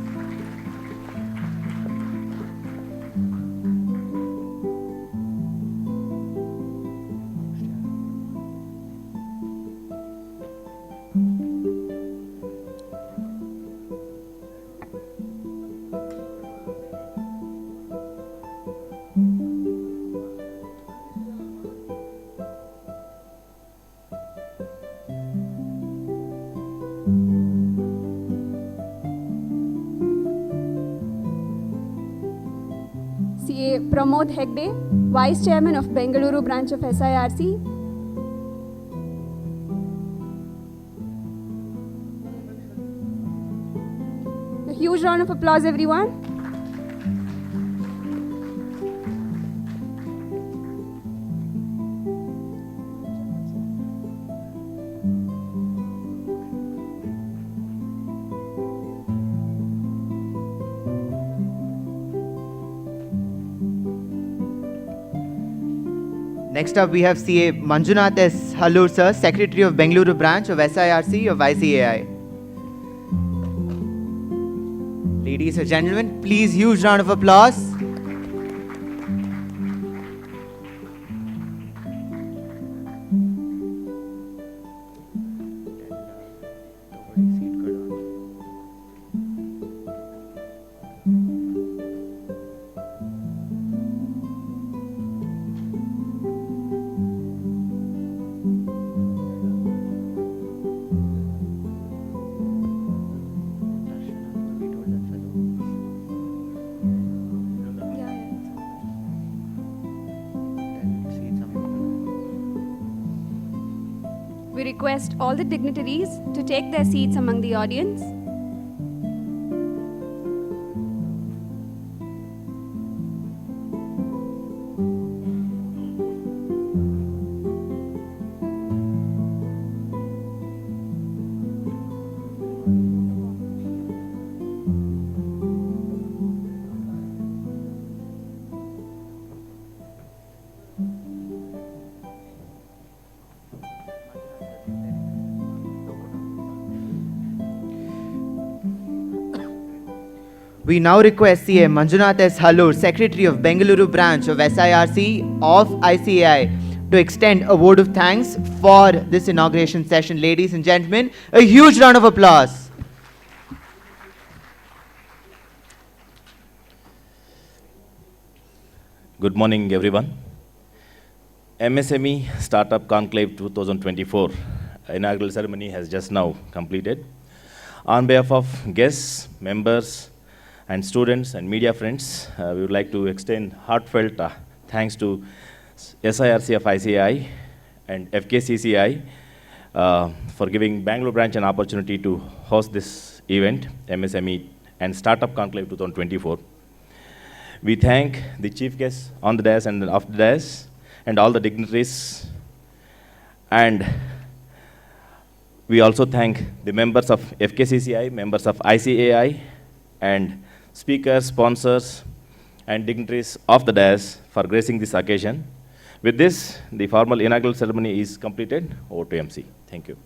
CA Pramod Hegde, Vice Chairman of Bengaluru branch of SIRC. A huge round of applause, everyone. Next up, we have CA Manjunath S. Hallur, sir, Secretary of Bengaluru branch of SIRC of ICAI. Ladies and gentlemen, please huge round of applause. We request all the dignitaries to take their seats among the audience. We now request CA Manjunath S. Hallur, Secretary of Bengaluru branch of SIRC of ICAI, to extend a vote of thanks for this inauguration session. Ladies and gentlemen, a huge round of applause. Good morning, everyone. MSME Startup Conclave 2024 inaugural ceremony has just now completed. On behalf of guests, members, and students and media friends, we would like to extend heartfelt thanks to SIRC of ICAI and FKCCI for giving Bangalore branch an opportunity to host this event, MSME and Startup Conclave 2024. We thank the chief guests on the dais and off the dais, and all the dignitaries. And we also thank the members of FKCCI, members of ICAI, and speakers, sponsors, and dignitaries of the dais for gracing this occasion. With this, the formal inaugural ceremony is completed. Over to MC. Thank you.